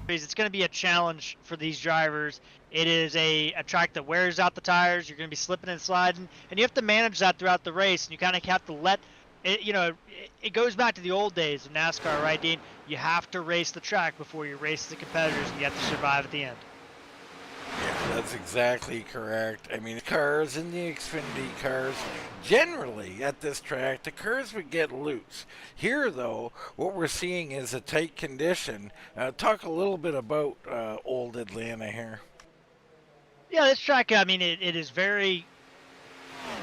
It's going to be a challenge for these drivers. It is a track that wears out the tires. You're going to be slipping and sliding, and you have to manage that throughout the race. And you kind of have to let it, it goes back to the old days of NASCAR, right, Dean? You have to race the track before you race the competitors, and you have to survive at the end. Yeah, that's exactly correct. I mean, cars in the Xfinity cars, generally at this track, the cars would get loose. Here, though, what we're seeing is a tight condition. Talk a little bit about old Atlanta here. Yeah, this track, I mean, it is very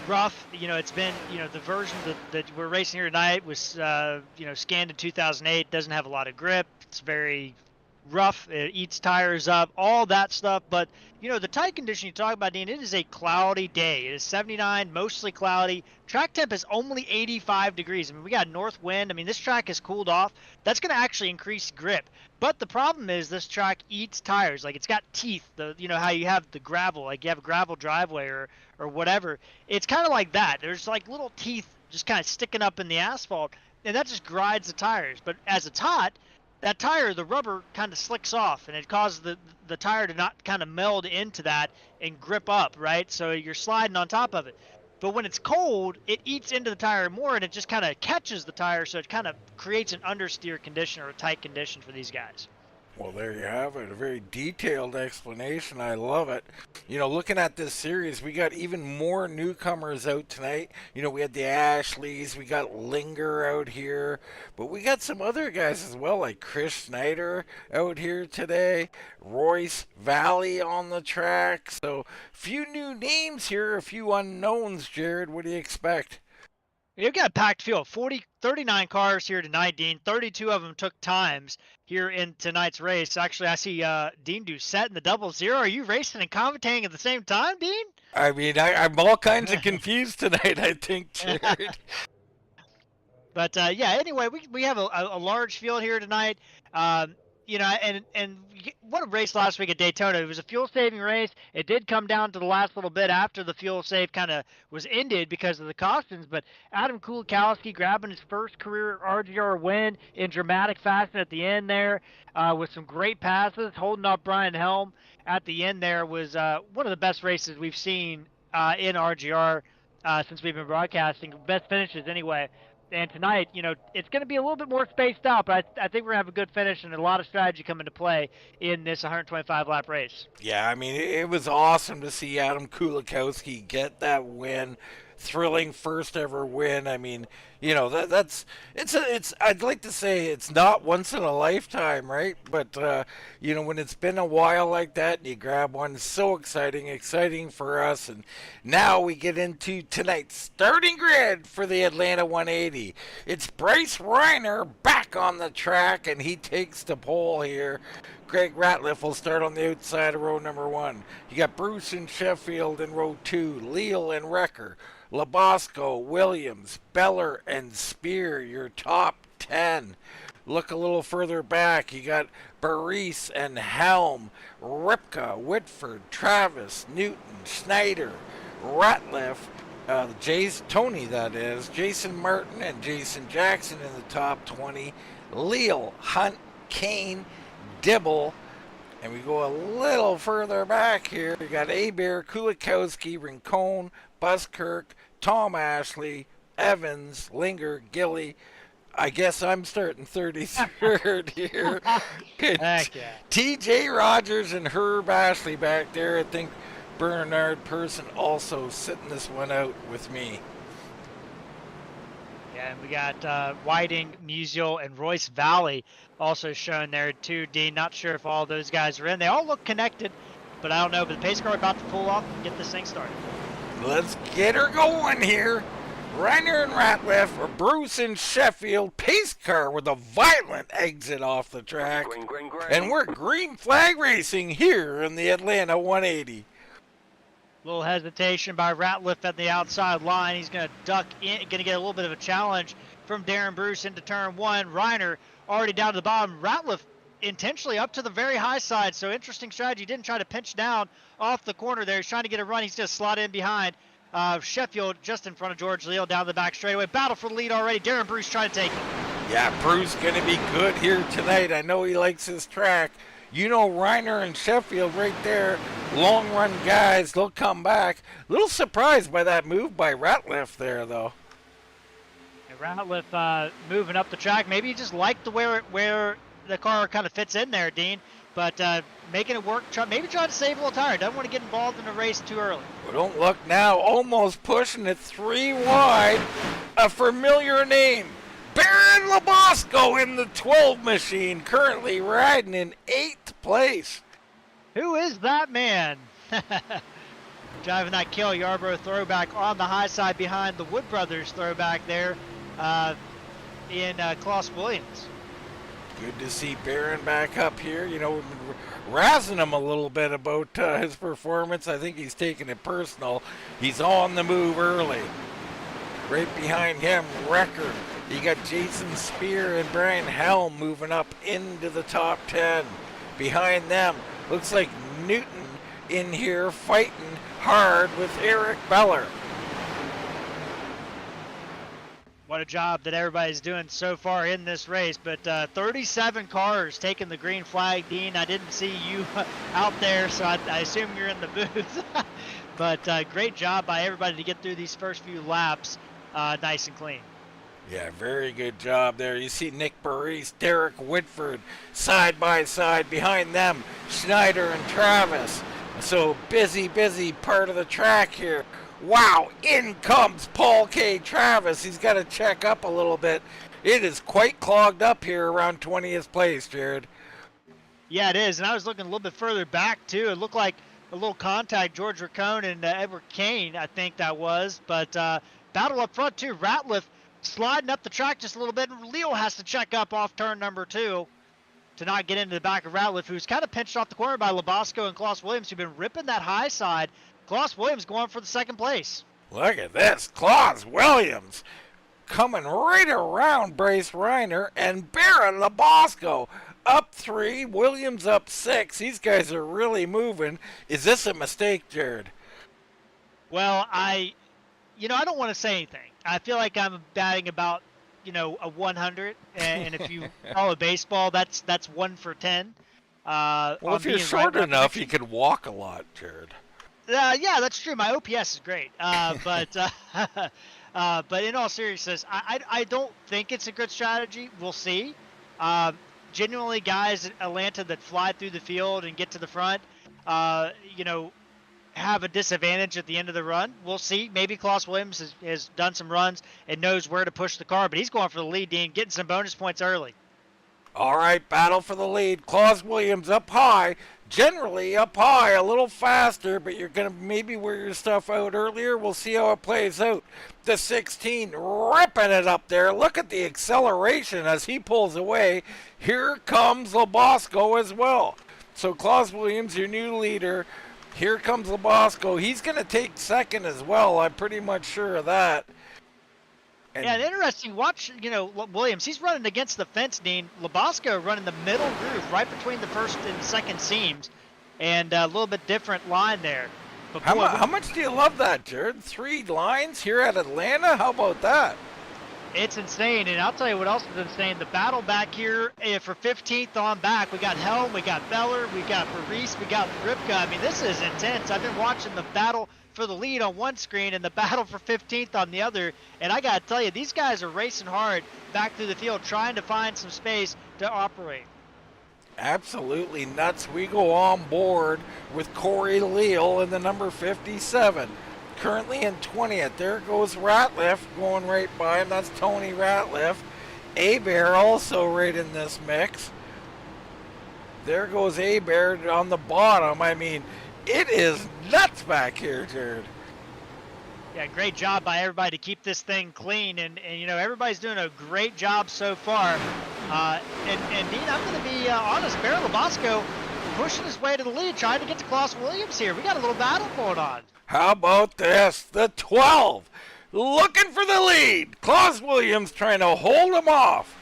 rough. It's been, the version that we're racing here tonight was, scanned in 2008. Doesn't have a lot of grip. It's very rough. It eats tires up, all that stuff. But the tight condition you talk about, Dean, it is a cloudy day. It is 79, mostly cloudy. Track temp is only 85 degrees. I mean, we got north wind. I mean, this track has cooled off. That's going to actually increase grip. But the problem is this track eats tires. Like, it's got teeth. How you have the gravel, like you have a gravel driveway or whatever. It's kind of like that. There's like little teeth just kind of sticking up in the asphalt, and that just grinds the tires. But as it's hot, that tire, the rubber kind of slicks off, and it causes the tire to not kind of meld into that and grip up, right? So you're sliding on top of it. But when it's cold, it eats into the tire more, and it just kind of catches the tire, so it kind of creates an understeer condition or a tight condition for these guys. Well, there you have it. A very detailed explanation. I love it. Looking at this series, we got even more newcomers out tonight. We had the Ashleys, we got Linger out here, but we got some other guys as well, like Chris Snyder out here today, Royce Valley on the track. So, few new names here, a few unknowns. Jared, what do you expect? You've got a packed field, 39 cars here tonight, Dean. 32 of them took times here in tonight's race. Actually, I see Dean Doucette in the 00. Are you racing and commentating at the same time, Dean? I mean, I'm all kinds of confused tonight, I think, Jared. But, anyway, we have a large field here tonight. And what a race last week at Daytona. It was a fuel-saving race. It did come down to the last little bit after the fuel save kind of was ended because of the cautions, but Adam Kulikowski grabbing his first career RGR win in dramatic fashion at the end there with some great passes, holding up Brian Helm at the end there was one of the best races we've seen in RGR since we've been broadcasting. Best finishes anyway. And tonight, it's going to be a little bit more spaced out, but I think we're going to have a good finish and a lot of strategy come into play in this 125-lap race. Yeah, I mean, it was awesome to see Adam Kulikowski get that win. Thrilling first ever win. I mean, it's I'd like to say it's not once in a lifetime, right? But when it's been a while like that and you grab one, it's so exciting for us. And now we get into tonight's starting grid for the Atlanta 180. It's Bryce Reiner back on the track, and he takes the pole here. Greg Ratliff will start on the outside of row number 1. You got Bruce and Sheffield in row 2, Leal and Wrecker, Labosco, Williams, Beller, and Spear, your top 10. Look a little further back. You got Baris and Helm, Ripka, Whitford, Travis, Newton, Schneider, Ratliff, Tony, that is, Jason Martin and Jason Jackson in the top 20. Leal, Hunt, Kane, Dibble, and we go a little further back here. We got Hebert, Kulikowski, Rincon, Buskirk, Tom Ashley, Evans, Linger, Gilly. I guess I'm starting 33rd here. Heck yeah. TJ Rogers and Herb Ashley back there. I think Bernard Person also sitting this one out with me. Yeah, and we got Whiting, Musial, and Royce Valley also shown there too, Dean. Not sure if all those guys are in. They all look connected, but I don't know. But the pace car about to pull off and get this thing started. Let's get her going here. Reiner and Ratliff, or Bruce and Sheffield, pace car with a violent exit off the track. Green. And we're green flag racing here in the Atlanta 180. Little hesitation by Ratliff at the outside line. He's going to duck in, going to get a little bit of a challenge from Darren Bruce into turn 1. Reiner already down to the bottom. Ratliff intentionally up to the very high side, so interesting strategy. He didn't try to pinch down off the corner there. He's trying to get a run. He's going to slot in behind Sheffield just in front of George Leal down the back straightaway. Battle for the lead already. Darren Bruce trying to take it. Yeah, Bruce going to be good here tonight. I know he likes his track. You know, Reiner and Sheffield right there, long run guys, they'll come back. Little surprised by that move by Ratliff there, though. And Ratliff moving up the track. Maybe he just liked the where the car kind of fits in there, Dean. But making it work, maybe trying to save a little tire. Doesn't want to get involved in the race too early. Well, don't look now, almost pushing it 3 wide. A familiar name, Baron Labosco in the 12 machine, currently riding in 8th place. Who is that man? Driving that Cale Yarborough throwback on the high side behind the Wood Brothers throwback there in Klaus Williams. Good to see Baron back up here. You know, we've been razzing him a little bit about his performance. I think he's taking it personal. He's on the move early. Right behind him, Record. You got Jason Spear and Brian Helm moving up into the top 10. Behind them, looks like Newton in here fighting hard with Eric Beller. What a job that everybody's doing so far in this race. But 37 cars taking the green flag, Dean. I didn't see you out there, so I assume you're in the booth. But great job by everybody to get through these first few laps nice and clean. Yeah, very good job there. You see Nick Burris, Derek Whitford, side by side. Behind them, Schneider and Travis. So busy part of the track here. Wow, in comes Paul K. Travis. He's got to check up a little bit. It is quite clogged up here around 20th place, Jared. Yeah, it is. And I was looking a little bit further back, too. It looked like a little contact, George Racone and Edward Kane, I think that was. But battle up front, too. Ratliff sliding up the track just a little bit. And Leo has to check up off turn number 2 to not get into the back of Ratliff, who's kind of pinched off the corner by Labosco and Klaus Williams, who've been ripping that high side. Klaus Williams going for the second place. Look at this. Klaus Williams coming right around Bryce Reiner and Baron Labosco up 3, Williams up 6. These guys are really moving. Is this a mistake, Jared? Well, I don't want to say anything. I feel like I'm batting about, a 100. And if you follow baseball, that's 1 for 10. Well, if you're short enough, you can walk a lot, Jared. Yeah, that's true. My OPS is great. But in all seriousness, I don't think it's a good strategy. We'll see. Genuinely, guys at Atlanta that fly through the field and get to the front, have a disadvantage at the end of the run. We'll see. Maybe Klaus Williams has done some runs and knows where to push the car, but he's going for the lead, Dean, getting some bonus points early. All right, battle for the lead. Klaus Williams up high. Generally up high, a little faster, but you're going to maybe wear your stuff out earlier. We'll see how it plays out. The 16 ripping it up there. Look at the acceleration as he pulls away. Here comes Labosco as well. So Klaus Williams, your new leader. Here comes Labosco. He's going to take second as well. I'm pretty much sure of that. And interesting, watch, Williams, he's running against the fence, Dean. Labosco running the middle groove right between the first and second seams, and a little bit different line there. But how much do you love that, Jared? 3 lines here at Atlanta? How about that? It's insane, and I'll tell you what else is insane. The battle back here for 15th on back. We got Helm, we got Beller, we got Reese, we got Ripka. I mean, this is intense. I've been watching the battle for the lead on one screen and the battle for 15th on the other, and I gotta tell you, these guys are racing hard back through the field trying to find some space to operate. Absolutely nuts. We go on board with Corey Leal in the number 57, currently in 20th. There goes Ratliff going right by him. That's Tony Ratliff. Abear also right in this mix. There goes Abear on the bottom. I mean, it is nuts back here, Jared. Yeah, great job by everybody to keep this thing clean, and everybody's doing a great job so far. And Dean, I'm going to be honest, Baron Labosco pushing his way to the lead, trying to get to Klaus Williams here. We got a little battle going on. How about this? The 12 looking for the lead. Klaus Williams trying to hold him off.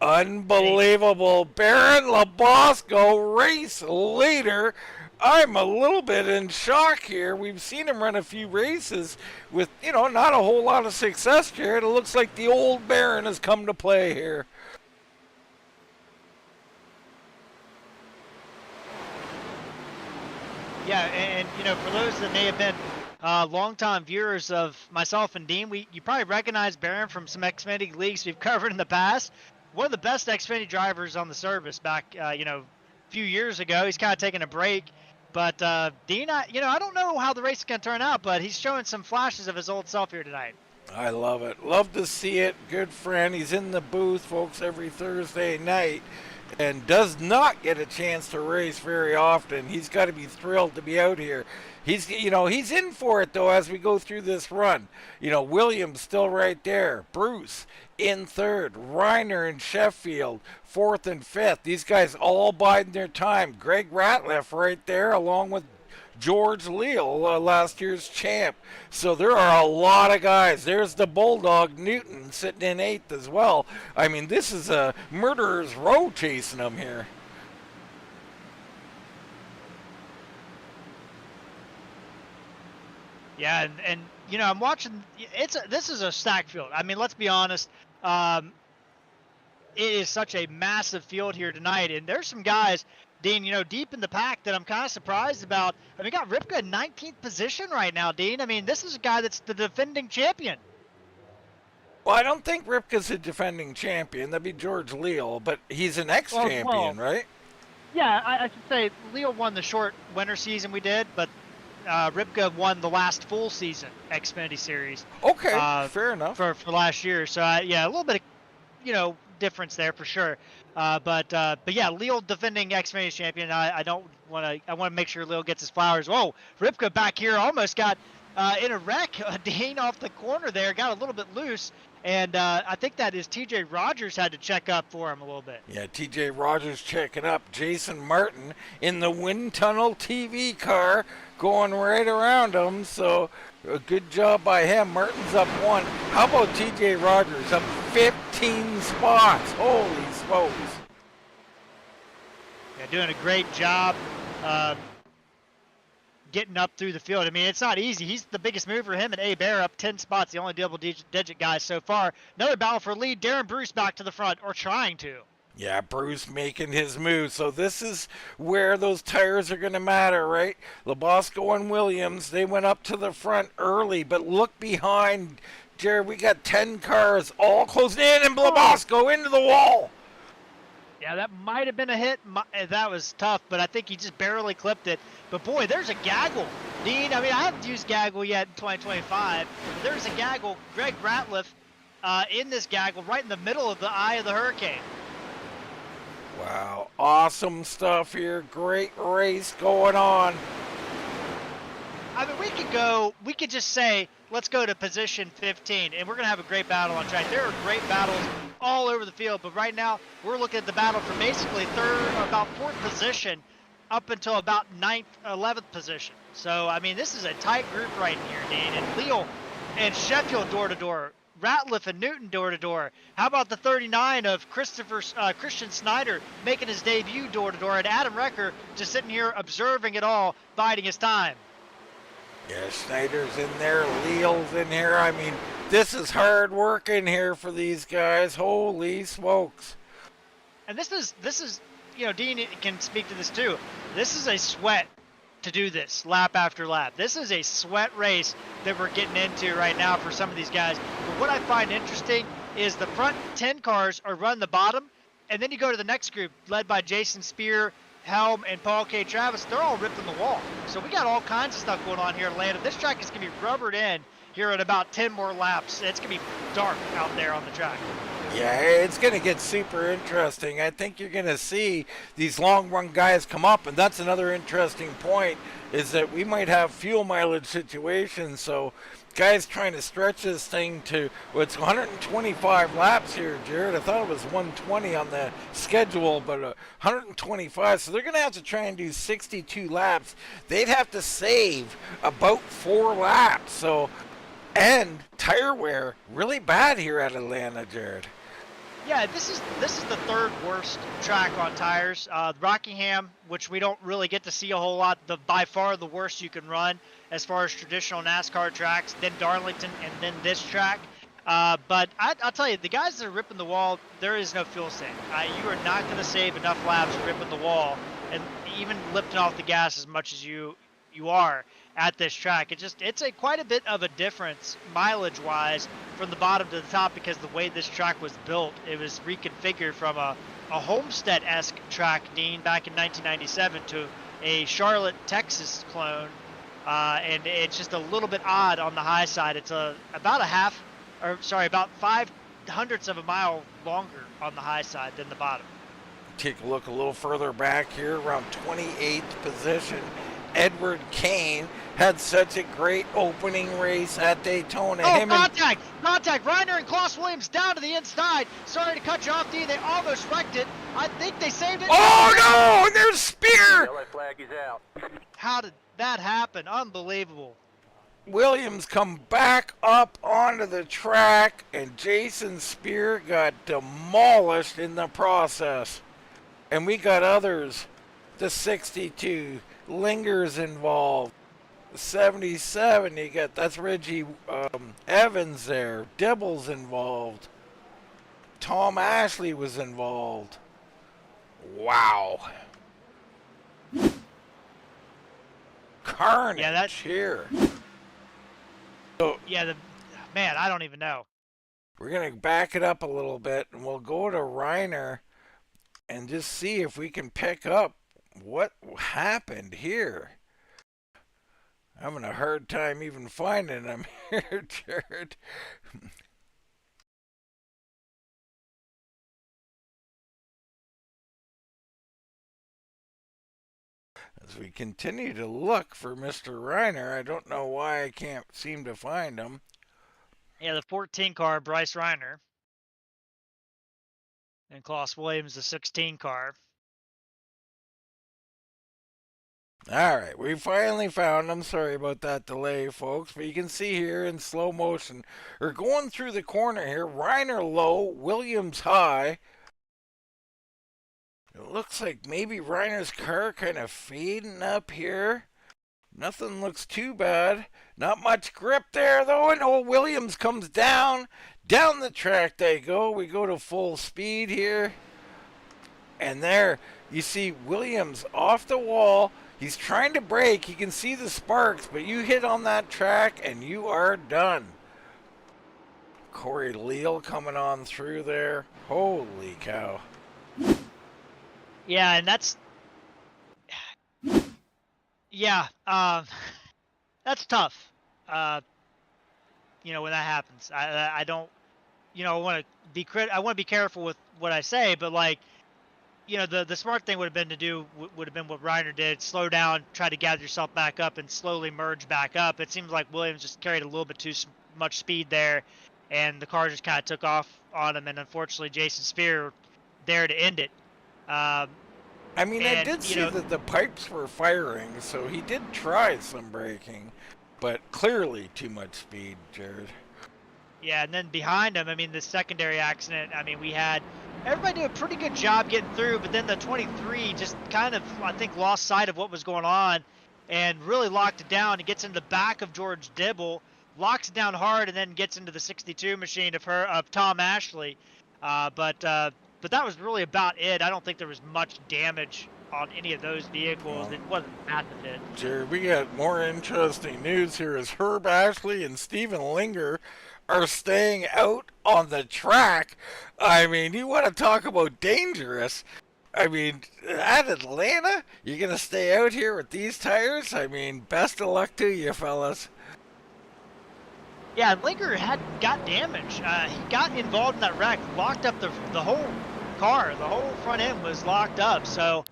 Unbelievable. Baron Labosco, race leader. I'm a little bit in shock here. We've seen him run a few races with, not a whole lot of success, Jared. It looks like the old Baron has come to play here. Yeah, and you know, for those that may have been longtime viewers of myself and Dean, you probably recognize Barron from some Xfinity leagues we've covered in the past. One of the best Xfinity drivers on the service back, you know, a few years ago. He's kind of taking a break, but Dean, you know, I don't know how the race is going to turn out, but he's showing some flashes of his old self here tonight. I love it. Love to see it. Good friend. He's in the booth, folks, every Thursday night and does not get a chance to race very often. He's got to be thrilled to be out here. He's, you know, he's in for it though as we go through this run. You know, Williams still right there. Bruce in third. Reiner and Sheffield fourth and fifth. These guys all biding their time. Greg Ratliff right there along with George Leal, last year's champ. So there are a lot of guys. There's the Bulldog Newton sitting in eighth as well. I mean, this is a murderer's row chasing them here. Yeah, and you know, I'm watching. This is a stacked field. I mean, let's be honest. It is such a massive field here tonight, and there's some guys, Dean, you know, deep in the pack that I'm kind of surprised about. I mean, got Ripka in 19th position right now, Dean. I mean, this is a guy that's the defending champion. Well, I don't think Ripka's a defending champion. That'd be George Leal, but he's an ex-champion, right? Yeah, I should say Leal won the short winter season we did, but Ripka won the last full season Xfinity Series. Okay, fair enough. For last year, so yeah, a little bit of, you know, difference there for sure. But yeah, Leal defending Xfinity champion. I don't want to. I want to make sure Leal gets his flowers. Whoa, Ripka back here almost got in a wreck. Dane off the corner there, got a little bit loose. And I think that is T.J. Rogers had to check up for him a little bit. Yeah, T.J. Rogers checking up. Jason Martin in the wind tunnel TV car going right around him. So a good job by him. Martin's up one. How about T.J. Rogers up 15 spots? Holy smokes. Yeah, doing a great job getting up through the field. I mean, it's not easy. He's the biggest mover. Him and A. Bear up 10 spots, the only double-digit guys so far. Another battle for lead. Darren Bruce back to the front, or trying to. Yeah, Bruce making his move. So this is where those tires are going to matter, right? Labosco and Williams, they went up to the front early, but look behind. Jared, we got 10 cars all closing in, and Labosco into the wall. Yeah, that might have been a hit. That was tough, but I think he just barely clipped it. But boy, there's a gaggle. Dean, I mean, I haven't used gaggle yet in 2025. There's a gaggle. Greg Ratliff in this gaggle right in the middle of the eye of the hurricane. Wow, awesome stuff here. Great race going on. I mean, we could just say, let's go to position 15, and we're going to have a great battle on track. There are great battles all over the field, but right now we're looking at the battle from basically third or about fourth position up until about 9th, 11th position. So, I mean, this is a tight group right here, Dean, and Leal and Sheffield door-to-door. Ratliff and Newton door-to-door. How about the 39 of Christian Snyder making his debut door-to-door, and Adam Recker just sitting here observing it all, biding his time. Yeah, Snyder's in there, Leal's in here. I mean, this is hard work in here for these guys. Holy smokes. And this is, you know, Dean can speak to this too. This is a sweat to do this lap after lap. This is a sweat race that we're getting into right now for some of these guys. But what I find interesting is the front 10 cars are run the bottom, and then you go to the next group led by Jason Spear, Helm, and Paul K. Travis. They're all ripping the wall. So we got all kinds of stuff going on here in Atlanta. This track is going to be rubbered in here at about 10 more laps. It's going to be dark out there on the track. Yeah, it's going to get super interesting. I think you're going to see these long run guys come up, and that's another interesting point, is that we might have fuel mileage situations. So guys trying to stretch this thing to, well, it's 125 laps here, Jared. I thought it was 120 on the schedule, but 125. So they're going to have to try and do 62 laps. They'd have to save about 4 laps. So, and tire wear really bad here at Atlanta, Jared. Yeah, this is the third worst track on tires. Rockingham, which we don't really get to see a whole lot, by far the worst you can run as far as traditional NASCAR tracks, then Darlington, and then this track. But I'll tell you, the guys that are ripping the wall, there is no fuel save. You are not going to save enough laps ripping the wall and even lifting off the gas as much as you you are at this track. It's quite a bit of a difference mileage-wise from the bottom to the top because the way this track was built, it was reconfigured from a Homestead-esque track, Dean, back in 1997 to a Charlotte, Texas clone, and it's just a little bit odd on the high side. It's about 5/100ths of a mile longer on the high side than the bottom. Take a look a little further back here, around 28th position. Edward Kane had such a great opening race at Daytona. Oh, contact! Reiner and Klaus Williams down to the inside. Sorry to cut you off, D. They almost wrecked it. I think they saved it. Oh, no! And there's Spear! Yellow flag is out. How did that happen? Unbelievable. Williams come back up onto the track, and Jason Spear got demolished in the process. And we got others. The 62, Linger's involved. 77, you got, that's Reggie Evans there. Dibble's involved. Tom Ashley was involved. Wow. Carnage here. So, yeah, man, I don't even know. We're going to back it up a little bit, and we'll go to Reiner and just see if we can pick up what happened here. I'm having a hard time even finding them here, Jared. As we continue to look for Mr. Reiner, I don't know why I can't seem to find him. Yeah, the 14 car, Bryce Reiner. And Klaus Williams, the 16 car. All right, we finally found them. Sorry about that delay, folks. But you can see here in slow motion, we're going through the corner here. Reiner low, Williams high. It looks like maybe Reiner's car kind of fading up here. Nothing looks too bad. Not much grip there, though. And old Williams comes down. Down the track they go. We go to full speed here. And there, you see Williams off the wall. He's trying to brake. You can see the sparks, but you hit on that track and you are done. Corey Leal coming on through there. Holy cow. Yeah, and that's... Yeah, that's tough. You know, when that happens. I don't... You know, I want to be careful with what I say, but like... You know, the smart thing would have been what Reiner did: slow down, try to gather yourself back up, and slowly merge back up. It seems like Williams just carried a little bit too much speed there, and the car just kind of took off on him. And unfortunately, Jason Spear there to end it. I mean, I did see that the pipes were firing, so he did try some braking, but clearly too much speed, Jared. Yeah, and then behind him, I mean, the secondary accident. I mean, we had. Everybody did a pretty good job getting through, but then the 23 just kind of, I think, lost sight of what was going on and really locked it down. He gets into the back of George Dibble, locks it down hard, and then gets into the 62 machine of Tom Ashley. But that was really about it. I don't think there was much damage on any of those vehicles. It wasn't massive hit. Jared, we got more interesting news here as Herb Ashley and Steven Linger are staying out on the track. I mean, you want to talk about dangerous. I mean, at Atlanta, you're going to stay out here with these tires? I mean, best of luck to you, fellas. Yeah, Linger got damage. He got involved in that wreck, locked up the whole car. The whole front end was locked up. So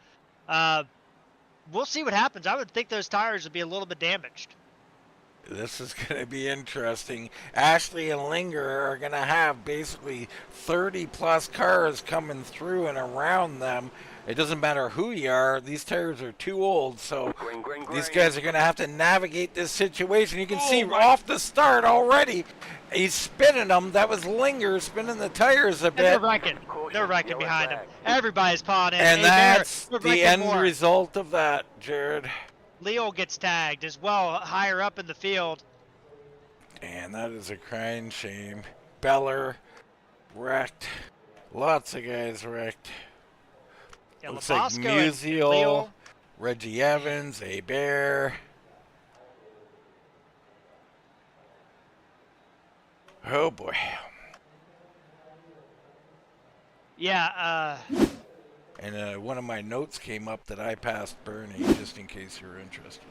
we'll see what happens. I would think those tires would be a little bit damaged. This is going to be interesting. Ashley and Linger are going to have basically 30-plus cars coming through and around them. It doesn't matter who you are. These tires are too old, so these guys are going to have to navigate this situation. You can see off the start already, he's spinning them. That was Linger spinning the tires a bit. They're wrecking behind him. Everybody's pawing in. And that's the end result of that, Jared. Leo gets tagged as well, higher up in the field. And that is a crying shame. Beller wrecked. Lots of guys wrecked. Yeah, looks like Musial, Reggie Evans, Bear. Oh boy. Yeah. And one of my notes came up that I passed Bernie, just in case you're interested.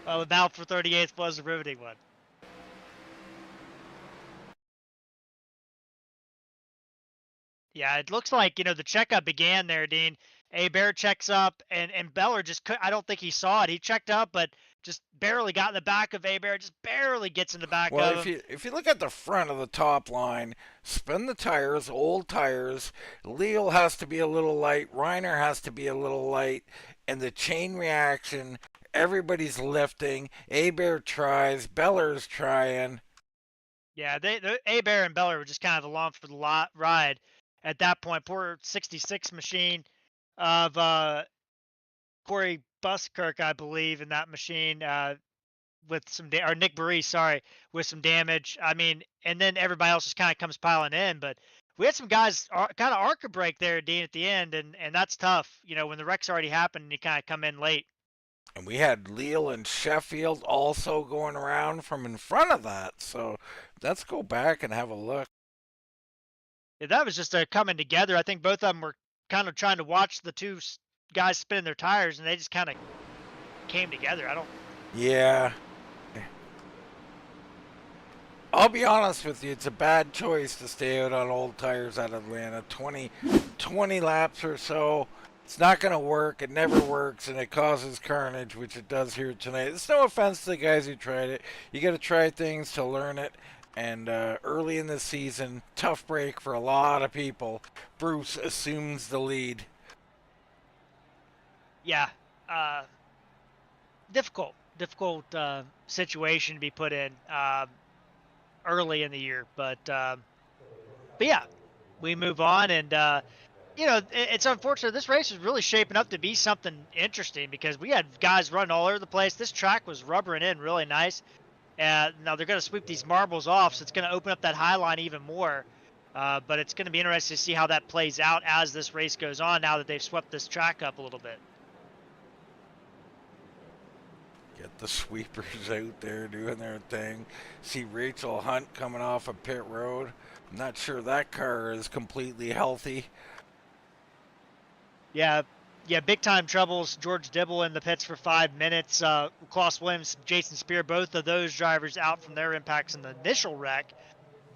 Well, the battle for 38th was a riveting one. Yeah, it looks like, the checkup began there, Dean. Bear checks up, and Beller just could. I don't think he saw it. He checked up, but just barely got in the back of Bear. Just barely gets in the back Well, of if him. you look at the front of the top line, spin the tires, old tires. Leal has to be a little light. Reiner has to be a little light, and the chain reaction. Everybody's lifting. Bear tries. Beller's trying. Yeah, the Bear and Beller were just kind of along for the ride at that point. Poor 66 machine of Corey Buskirk, I believe, in that machine. With some or Nick Burry, sorry, with some damage. I mean, and then everybody else just kind of comes piling in. But we had some guys kind of arc a break there, Dean, at the end, and that's tough. When the wreck's already happened and you kind of come in late. And we had Leal and Sheffield also going around from in front of that. So let's go back and have a look. Yeah, that was just a coming together. I think both of them were kind of trying to watch the two guys spin their tires, and they just kind of came together. I don't. Yeah. I'll be honest with you, it's a bad choice to stay out on old tires at Atlanta. 20 laps or so. It's not going to work. It never works, and it causes carnage, which it does here tonight. It's no offense to the guys who tried it. You got to try things to learn it. And early in the season, tough break for a lot of people. Bruce assumes the lead. Yeah, difficult situation to be put in early in the year, but yeah, we move on, and it's unfortunate. This race is really shaping up to be something interesting because we had guys running all over the place. This track was rubbering in really nice. Now they're going to sweep these marbles off, so it's going to open up that high line even more. But it's going to be interesting to see how that plays out as this race goes on now that they've swept this track up a little bit. Get the sweepers out there doing their thing. See Rachel Hunt coming off of pit road. I'm not sure that car is completely healthy. Yeah, big time troubles. George Dibble in the pits for 5 minutes. Klaus Williams, Jason Spear, both of those drivers out from their impacts in the initial wreck.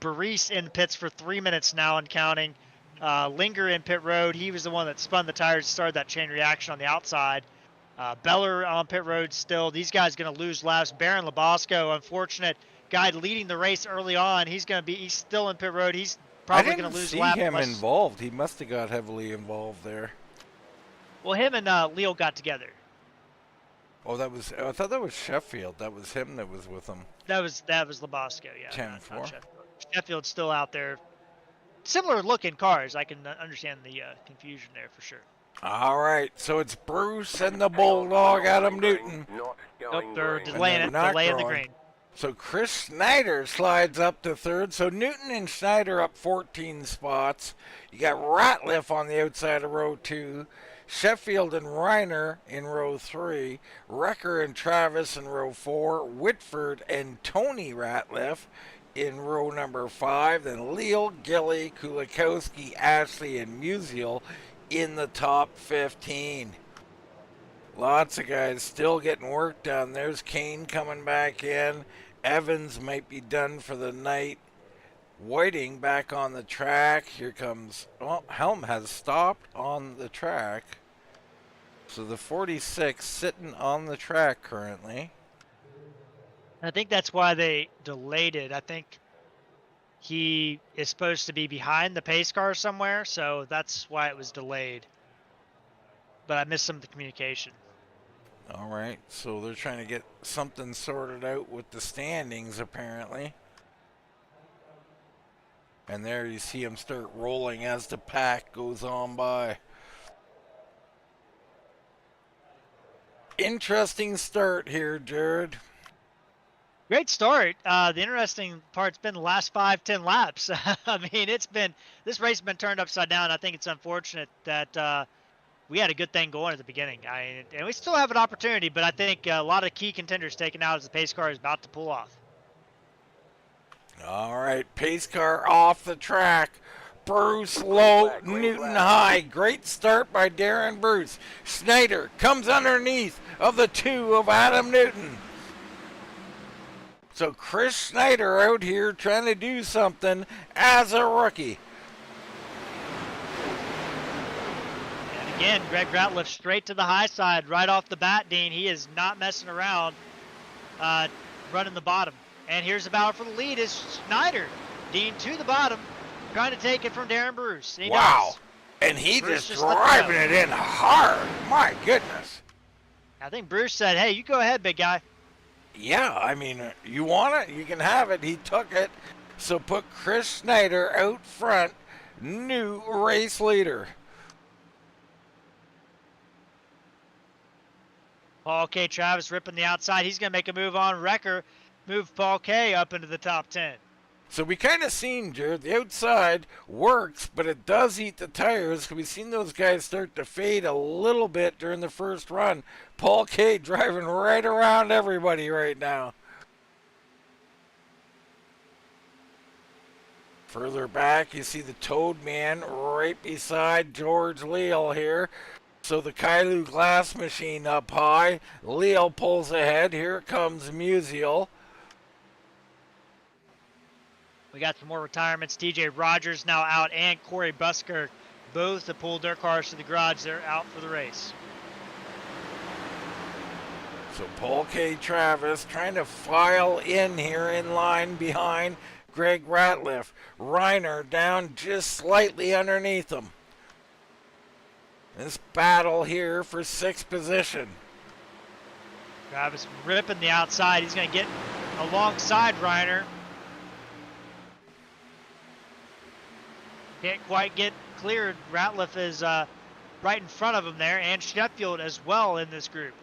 Baris in pits for 3 minutes now and counting. Linger in pit road. He was the one that spun the tires, started that chain reaction on the outside. Beller on pit road still. These guys going to lose laps. Baron Labasco, unfortunate guy leading the race early on. He's still in pit road. He's I probably going didn't to lose a see lap. him involved. He must have got heavily involved there. Well, him and Leo got together. Oh, I thought that was Sheffield. That was him that was with him. That was Labasco, yeah. 10-4. Not Sheffield. Sheffield's still out there. Similar looking cars. I can understand the confusion there for sure. All right, so it's Bruce and the Bulldog, Adam Newton. Nope, they're delaying the green. So Chris Schneider slides up to third. So Newton and Schneider up 14 spots. You got Ratliff on the outside of row 2. Sheffield and Reiner in row 3. Wrecker and Travis in row 4. Whitford and Tony Ratliff in row number 5. Then Leal, Gilly, Kulikowski, Ashley, and Musial in the top 15. Lots of guys still getting work done. There's Kane coming back in. Evans might be done for the night. Whiting back on the track. Here comes... Well, Helm has stopped on the track. So the 46 sitting on the track currently. I think that's why they delayed it. I think he is supposed to be behind the pace car somewhere, so that's why it was delayed. But I missed some of the communication. All right, so they're trying to get something sorted out with the standings, apparently. And there you see him start rolling as the pack goes on by. Interesting start here, Jared. Great start. The interesting part's been the last 5-10 laps. I mean, this race has been turned upside down. I think it's unfortunate that we had a good thing going at the beginning. And we still have an opportunity, but I think a lot of key contenders taken out as the pace car is about to pull off. All right, pace car off the track. Bruce low, Newton high. Great start by Darren Bruce. Snyder comes underneath of the 2 of Adam Newton. So Chris Snyder out here trying to do something as a rookie. And again, Greg Ratliff straight to the high side right off the bat, Dean. He is not messing around running the bottom. And here's the battle for the lead is Snyder. Dean to the bottom, trying to take it from Darren Bruce. And wow. And he just driving it in hard. My goodness. I think Bruce said, hey, you go ahead, big guy. Yeah, I mean, you want it, you can have it. He took it. So put Chris Snyder out front, new race leader. Paul K. Travis ripping the outside. He's going to make a move on Wrecker. Move Paul K. up into the top 10. So we kind of seen, Jared, the outside works, but it does eat the tires. We've seen those guys start to fade a little bit during the first run. Paul K. driving right around everybody right now. Further back, you see the Toad Man right beside George Leal here. So the Kailu glass machine up high. Leal pulls ahead. Here comes Musial. We got some more retirements. TJ Rogers now out and Corey Busker both have pulled their cars to the garage. They're out for the race. So Paul K. Travis trying to file in here in line behind Greg Ratliff. Reiner down just slightly underneath him. This battle here for 6th position. Travis ripping the outside. He's going to get alongside Reiner. Can't quite get cleared. Ratliff is right in front of him there, and Sheffield as well in this group.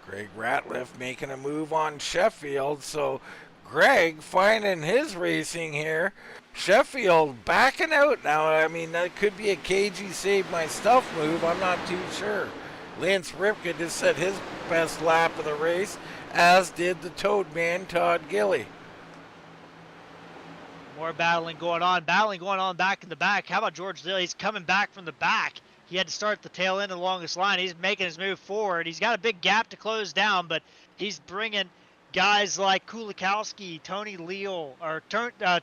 Greg Ratliff making a move on Sheffield, so Greg finding his racing here. Sheffield backing out now. I mean, that could be a KG save my stuff move. I'm not too sure. Lance Ripka just set his best lap of the race, as did the Toad Man, Todd Gilly. More battling going on back in the back. How about George Leal? He's coming back from the back. He had to start the tail end along this line. He's making his move forward. He's got a big gap to close down, but he's bringing guys like Kulikowski, Tony Leal, Ripka,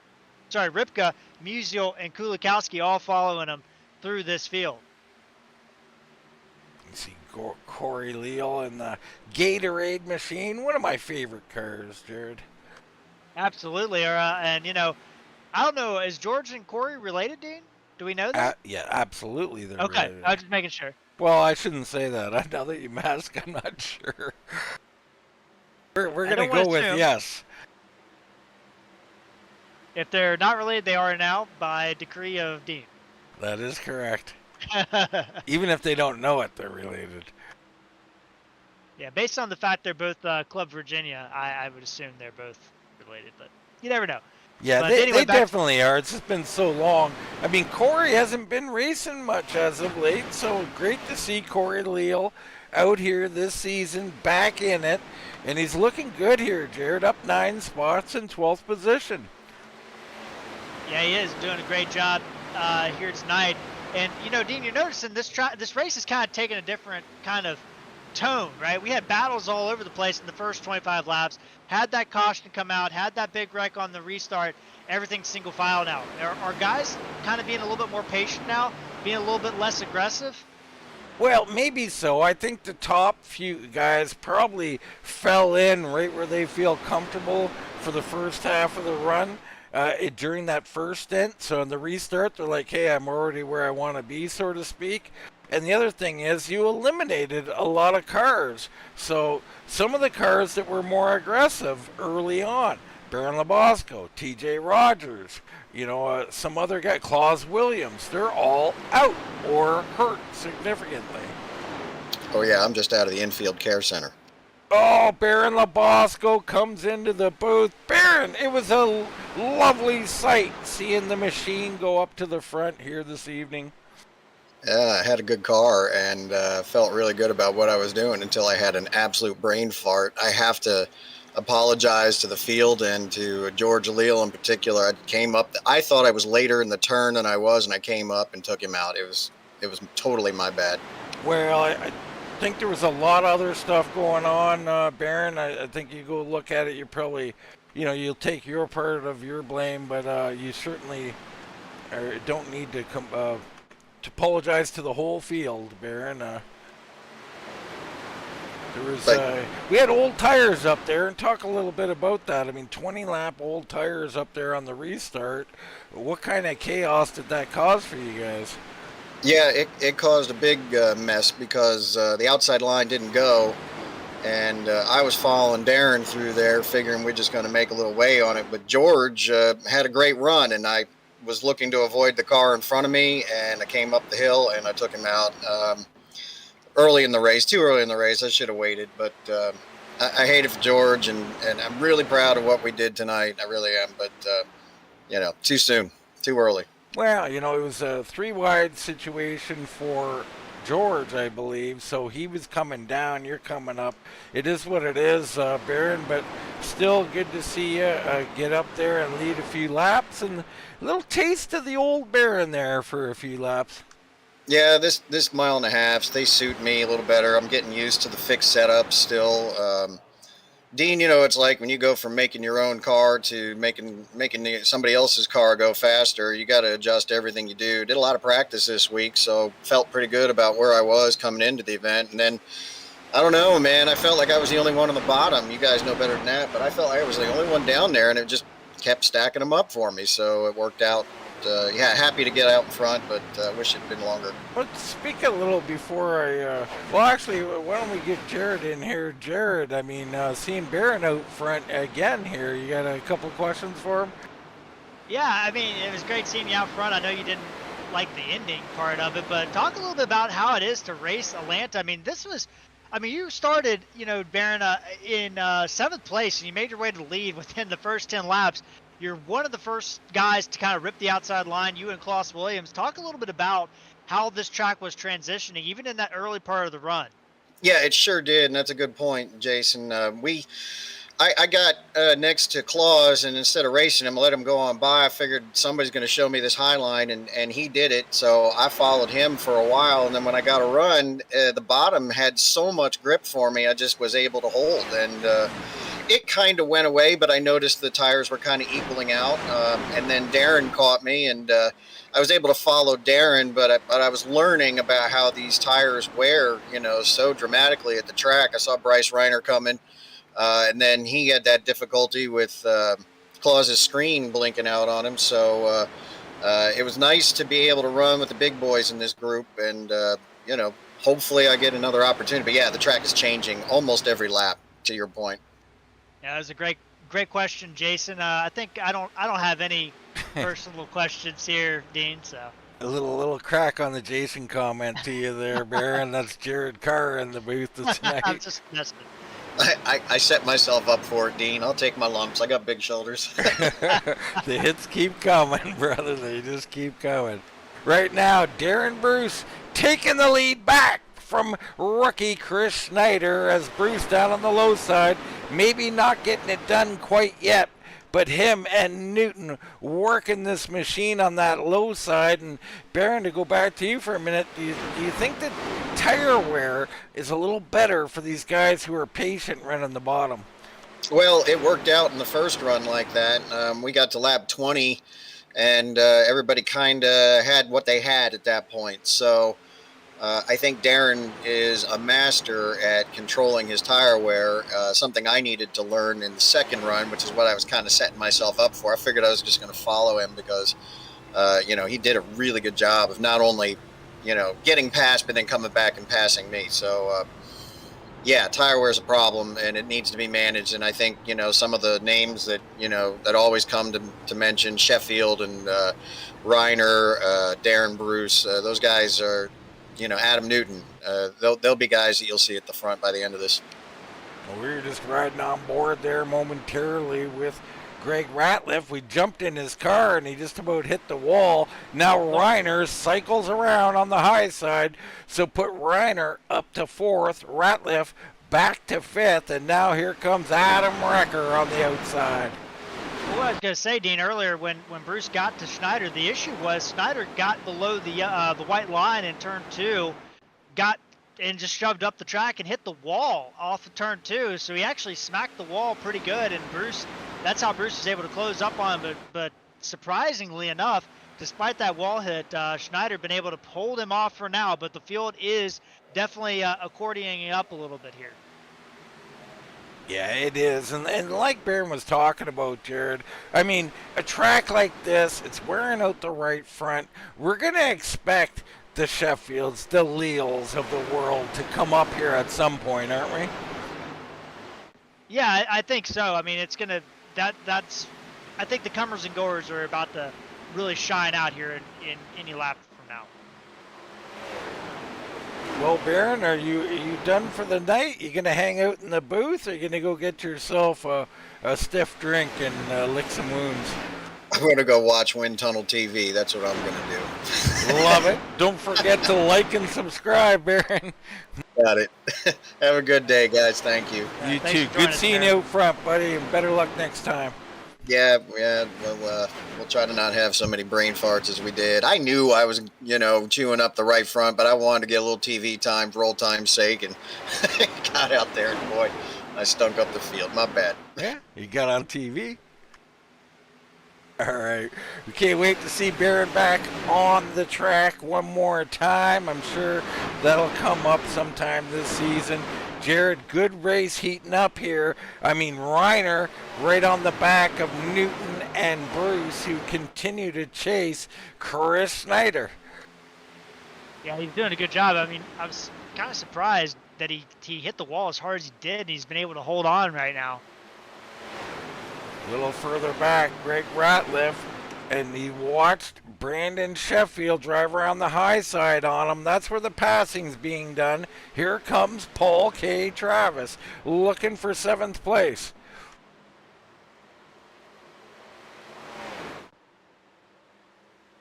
Musial, and Kulikowski all following him through this field. You see Corey Leal in the Gatorade machine. One of my favorite cars, Jared. Absolutely. And, you know, I don't know, is George and Corey related, Dean? Do we know that? Yeah, absolutely they're okay, related. I was just making sure. Well, I shouldn't say that. Now that you ask, I'm not sure. We're going to go with yes. If they're not related, they are now by decree of Dean. That is correct. Even if they don't know it, they're related. Yeah, based on the fact they're both Club Virginia, I would assume they're both related, but you never know. Yeah, they definitely are. It's just been so long. I mean, Corey hasn't been racing much as of late, so great to see Corey Leal out here this season, back in it, and he's looking good here, Jared, up 9 spots in 12th position. Yeah, he is doing a great job here tonight. And, you know, Dean, you're noticing this race is kind of taking a different kind of tone, right? We had battles all over the place in the first 25 laps, had that caution come out, had that big wreck on the restart, everything's single file now. Are guys kind of being a little bit more patient now, being a little bit less aggressive? Well, maybe so. I think the top few guys probably fell in right where they feel comfortable for the first half of the run during that first stint. So in the restart, they're like, hey, I'm already where I want to be, so to speak. And the other thing is you eliminated a lot of cars. So some of the cars that were more aggressive early on, Baron Labosco, TJ Rogers, you know, some other guy, Claus Williams, they're all out or hurt significantly. Oh, yeah, I'm just out of the infield care center. Oh, Baron Labosco comes into the booth. Baron, it was a lovely sight seeing the machine go up to the front here this evening. Yeah, I had a good car and felt really good about what I was doing until I had an absolute brain fart. I have to apologize to the field and to George Leal in particular. I came up. I thought I was later in the turn than I was, and I came up and took him out. It was totally my bad. Well, I think there was a lot of other stuff going on, Baron. I think you go look at it, you probably, you'll take your part of your blame, but you certainly don't need to apologize to the whole field, Baron. We had old tires up there, and talk a little bit about that. I mean, 20-lap old tires up there on the restart. What kind of chaos did that cause for you guys? Yeah, it caused a big mess because the outside line didn't go, and I was following Darren through there, figuring we're just going to make a little way on it. But George had a great run, and I was looking to avoid the car in front of me, and I came up the hill, and I took him out. Early in the race, too early in the race. I should have waited, but I hate it for George, and I'm really proud of what we did tonight. I really am, but too soon, too early. Well, it was a 3-wide situation for George, I believe, so he was coming down, you're coming up. It is what it is, Baron, but still good to see you get up there and lead a few laps, and a little taste of the old Baron there for a few laps. Yeah, this mile and a half, they suit me a little better. I'm getting used to the fixed setup still. Dean, it's like when you go from making your own car to making somebody else's car go faster, you got to adjust everything you do. Did a lot of practice this week, so felt pretty good about where I was coming into the event. And then, I don't know, man, I felt like I was the only one on the bottom. You guys know better than that, but I felt like I was the only one down there, and it just kept stacking them up for me, so it worked out. Happy to get out in front, but wish it had been longer. Let's speak a little before actually, why don't we get Jared in here? Jared, I mean, seeing Baron out front again here, you got a couple questions for him? Yeah, I mean, it was great seeing you out front. I know you didn't like the ending part of it, but talk a little bit about how it is to race Atlanta. I mean, you started, Baron, in 7th place, and you made your way to the lead within the first 10 laps. You're one of the first guys to kind of rip the outside line, you and Klaus Williams. Talk a little bit about how this track was transitioning, even in that early part of the run. Yeah, it sure did, and that's a good point, Jason. I got next to Klaus, and instead of racing him, let him go on by. I figured somebody's going to show me this high line, and he did it. So I followed him for a while, and then when I got a run, the bottom had so much grip for me, I just was able to hold. And it kind of went away, but I noticed the tires were kind of equaling out. And then Darren caught me, and I was able to follow Darren, but I was learning about how these tires wear, so dramatically at the track. I saw Bryce Reiner coming, and then he had that difficulty with Klaus's screen blinking out on him. So it was nice to be able to run with the big boys in this group, and hopefully I get another opportunity. But yeah, the track is changing almost every lap, to your point. Yeah, that was a great question, Jason. I think I don't have any personal questions here, Dean. So a little crack on the Jason comment to you there, Baron. That's Jared Carr in the booth tonight. I'm just messing. I set myself up for it, Dean. I'll take my lumps. I got big shoulders. The hits keep coming, brother. They just keep coming. Right now, Darren Bruce taking the lead back from rookie Chris Schneider, as Bruce down on the low side, maybe not getting it done quite yet, but him and Newton working this machine on that low side. And Baron, to go back to you for a minute, do you think that tire wear is a little better for these guys who are patient running the bottom? Well, it worked out in the first run like that. We got to lap 20, and everybody kind of had what they had at that point. So I think Darren is a master at controlling his tire wear, something I needed to learn in the second run, which is what I was kind of setting myself up for. I figured I was just going to follow him because, he did a really good job of not only, getting past, but then coming back and passing me. So, tire wear is a problem, and it needs to be managed. And I think, some of the names that, that always come to mention, Sheffield and Reiner, Darren Bruce, those guys are, Adam Newton, they'll be guys that you'll see at the front by the end of this. Well, we were just riding on board there momentarily with Greg Ratliff. We jumped in his car and he just about hit the wall. Now Reiner cycles around on the high side, so put Reiner up to 4th, Ratliff back to 5th, and now here comes Adam Wrecker on the outside. Well, what I was going to say, Dean, earlier when Bruce got to Schneider, the issue was Schneider got below the white line in turn 2, and just shoved up the track and hit the wall off of turn 2. So he actually smacked the wall pretty good, and that's how Bruce was able to close up on him. But surprisingly enough, despite that wall hit, Schneider been able to hold him off for now. But the field is definitely accordioning up a little bit here. Yeah, it is. And like Barron was talking about, Jared, I mean, a track like this, it's wearing out the right front. We're going to expect the Sheffields, the Leals of the world to come up here at some point, aren't we? Yeah, I think so. I mean, it's going to, I think the comers and goers are about to really shine out here in any lap from now. Well, Barron, are you done for the night? You going to hang out in the booth, or are you going to go get yourself a stiff drink and lick some wounds? I'm going to go watch Wind Tunnel TV. That's what I'm going to do. Love it. Don't forget to like and subscribe, Barron. Got it. Have a good day, guys. Thank you. You too. Good seeing you out front, buddy, and better luck next time. Yeah. We'll try to not have so many brain farts as we did. I knew I was, chewing up the right front, but I wanted to get a little TV time for old time's sake, and got out there, and boy, I stunk up the field. My bad. Yeah, you got on TV. All right. We can't wait to see Barron back on the track one more time. I'm sure that'll come up sometime this season. Jared, good race heating up here. I mean, Reiner right on the back of Newton and Bruce, who continue to chase Chris Snyder. Yeah, he's doing a good job. I mean, I was kind of surprised that he hit the wall as hard as he did, and he's been able to hold on right now. A little further back, Greg Ratliff, and he watched Brandon Sheffield drive around the high side on him. That's where the passing's being done. Here comes Paul K. Travis, looking for 7th place.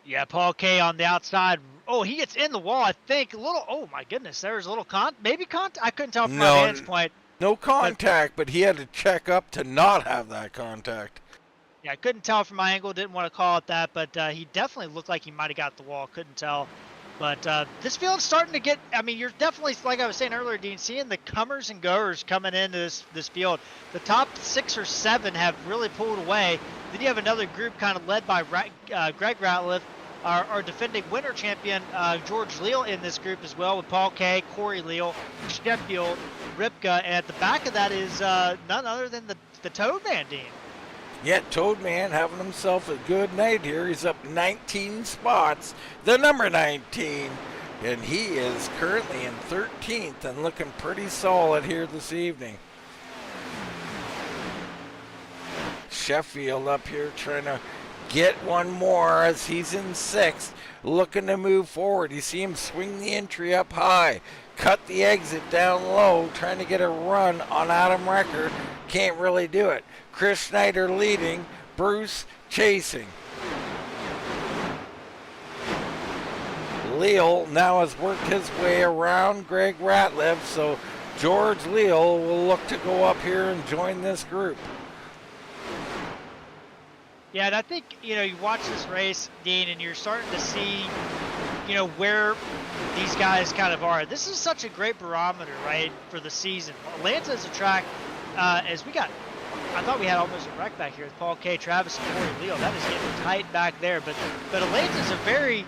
Yeah, Paul K. on the outside. Oh, he gets in the wall, I think. Oh my goodness, there's a little I couldn't tell from my vantage point. No contact, but he had to check up to not have that contact. Yeah, I couldn't tell from my angle. Didn't want to call it that, but he definitely looked like he might have got the wall. Couldn't tell. But this field's starting to get, I mean, you're definitely, like I was saying earlier, Dean, seeing the comers and goers coming into this field. The top 6 or 7 have really pulled away. Then you have another group kind of led by Greg Ratliff, our defending winter champion, George Leal, in this group as well, with Paul K., Corey Leal, Sheffield, Ripka, and at the back of that is none other than the Toad Man, Dean. Yeah, Toad Man having himself a good night here. He's up 19 spots, the number 19, and he is currently in 13th and looking pretty solid here this evening. Sheffield up here trying to get one more as he's in 6th, looking to move forward. You see him swing the entry up high, cut the exit down low, trying to get a run on Adam Wrecker. Can't really do it. Chris Snyder leading, Bruce chasing. Leal now has worked his way around Greg Ratliff, so George Leal will look to go up here and join this group. Yeah, and I think, you watch this race, Dean, and you're starting to see, where these guys kind of are. This is such a great barometer, right, for the season. Atlanta is a track, I thought we had almost a wreck back here with Paul K. Travis and Corey Leal. That is getting tight back there. But Atlanta is a very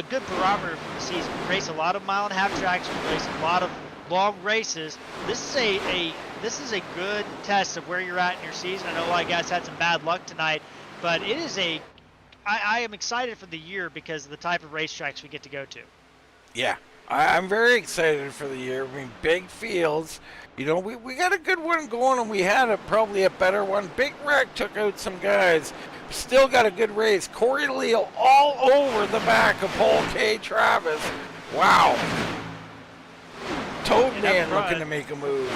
good barometer for the season. We race a lot of mile-and-a-half tracks. We race a lot of long races. This is a good test of where you're at in your season. I know a lot of guys had some bad luck tonight, but it is I am excited for the year because of the type of racetracks we get to go to. Yeah, I'm very excited for the year. I mean, big fields. We got a good one going, and we had probably a better one. Big Wreck took out some guys. Still got a good race. Corey Leal all over the back of Paul K. Travis. Wow. Toad Man looking to make a move.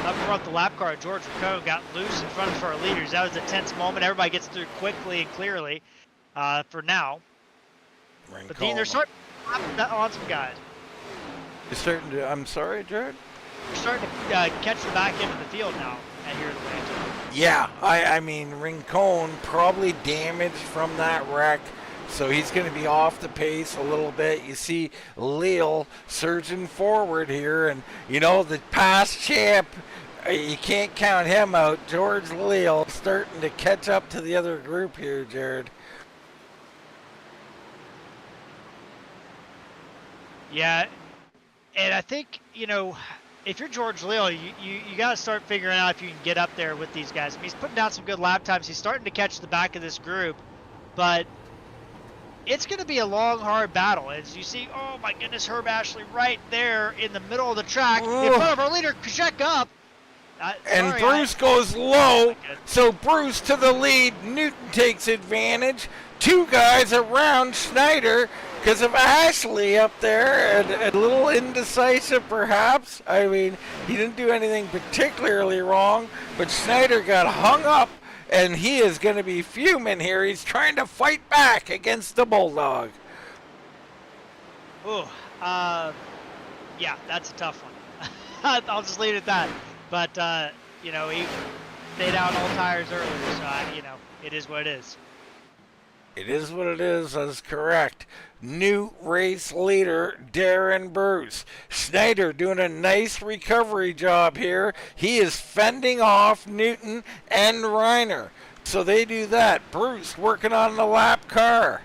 Up front, the lap car, George Ricco got loose in front of our leaders. That was a tense moment. Everybody gets through quickly and clearly for now. But Dean, they're starting to on some guys. You're starting to, I'm sorry, Jared? we're starting to catch the back end of the field now here in Atlanta. Yeah, I mean, Rincon probably damaged from that wreck, so he's going to be off the pace a little bit. You see Leal surging forward here, and, the past champ, you can't count him out. George Leal starting to catch up to the other group here, Jared. Yeah, and I think, if you're George Leal, you got to start figuring out if you can get up there with these guys. I mean, he's putting down some good lap times. He's starting to catch the back of this group, but it's going to be a long, hard battle. As you see, oh my goodness, Herb Ashley right there in the middle of the track in front of our leader, check up. And Bruce goes low, so Bruce to the lead. Newton takes advantage. Two guys around Schneider because of Ashley up there, and a little indecisive perhaps. I mean, he didn't do anything particularly wrong, but Schneider got hung up, and he is going to be fuming here. He's trying to fight back against the Bulldog. Oh, yeah, that's a tough one. I'll just leave it at that. But, he stayed out all tires earlier, so, it is what it is. It is what it is, that's correct. New race leader, Darren Bruce. Schneider doing a nice recovery job here. He is fending off Newton and Reiner. So they do that. Bruce working on the lap car.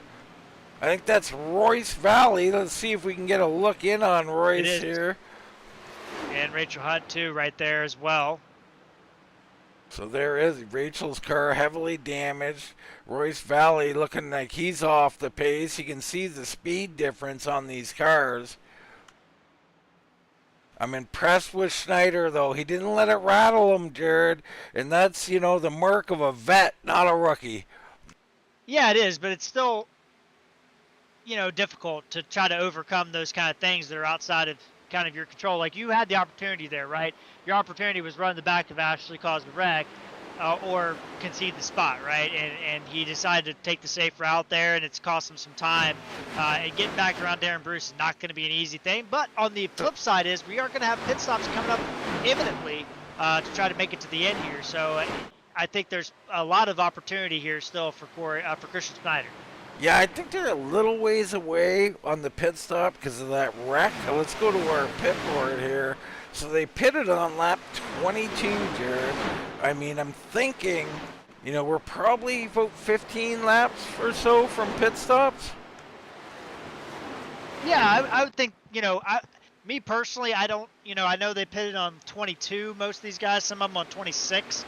I think that's Royce Valley. Let's see if we can get a look in on Royce here. And Rachel Hunt, too, right there as well. So there is Rachel's car heavily damaged. Royce Valley looking like he's off the pace. You can see the speed difference on these cars. I'm impressed with Schneider, though. He didn't let it rattle him, Jared. And that's, the mark of a vet, not a rookie. Yeah, it is, but it's still, difficult to try to overcome those kind of things that are outside of kind of your control. Like, you had the opportunity there, right? Your opportunity was run the back of Ashley, cause the wreck, or concede the spot, right? And he decided to take the safe route there, and it's cost him some time. And getting back around Darren Bruce is not going to be an easy thing. But on the flip side is we are going to have pit stops coming up imminently to try to make it to the end here. So I think there's a lot of opportunity here still for Christian Schneider. Yeah, I think they're a little ways away on the pit stop because of that wreck. Let's go to our pit board here. So they pitted on lap 22, Jared. I mean, I'm thinking, we're probably about 15 laps or so from pit stops. Yeah, I would think, me personally, I don't, I know they pitted on 22, most of these guys, some of them on 26.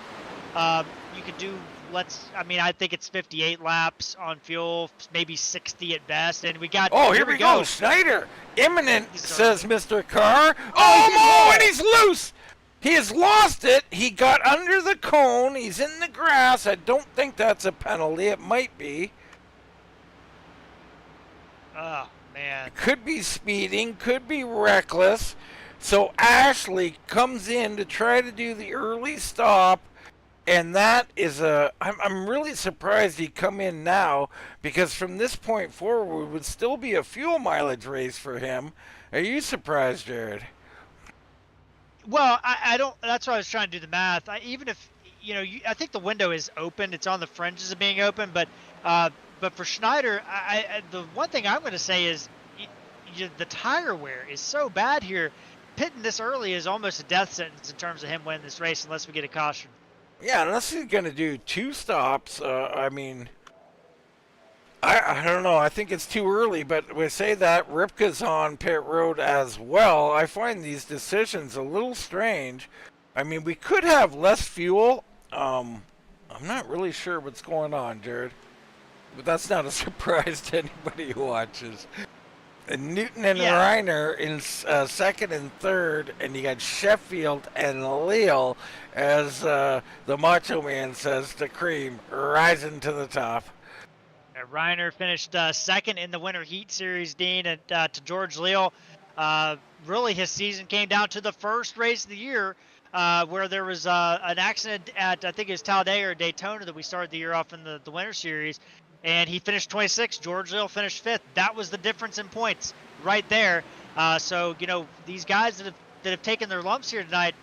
You could do, I think it's 58 laps on fuel, maybe 60 at best, and we got... Oh, here we go. Schneider, imminent, says Mr. Carr. Oh, and he's loose. He has lost it. He got under the cone. He's in the grass. I don't think that's a penalty. It might be. Oh, man. Could be speeding, could be reckless. So Ashley comes in to try to do the early stop. And that is I'm really surprised he come in now, because from this point forward would still be a fuel mileage race for him. Are you surprised, Jared? Well, I don't. That's why I was trying to do the math. Even if I think the window is open. It's on the fringes of being open. But for Schneider, the one thing I'm going to say is the tire wear is so bad here. Pitting this early is almost a death sentence in terms of him winning this race, unless we get a caution. Yeah, unless he's going to do two stops. I don't know. I think it's too early, but we say that Ripka's on pit road as well. I find these decisions a little strange. I mean, we could have less fuel. I'm not really sure what's going on, Jared. But that's not a surprise to anybody who watches. And Newton and Reiner in second and third, and you got Sheffield and Leal, as the Macho Man says, the cream rising to the top. Reiner finished second in the Winter Heat Series, Dean, and to George Leal. Really, his season came down to the first race of the year, where there was an accident at, I think it was Talladega or Daytona, that we started the year off in the Winter Series. And he finished 26th. George Leal finished 5th. That was the difference in points right there. So, these guys that that have taken their lumps here tonight,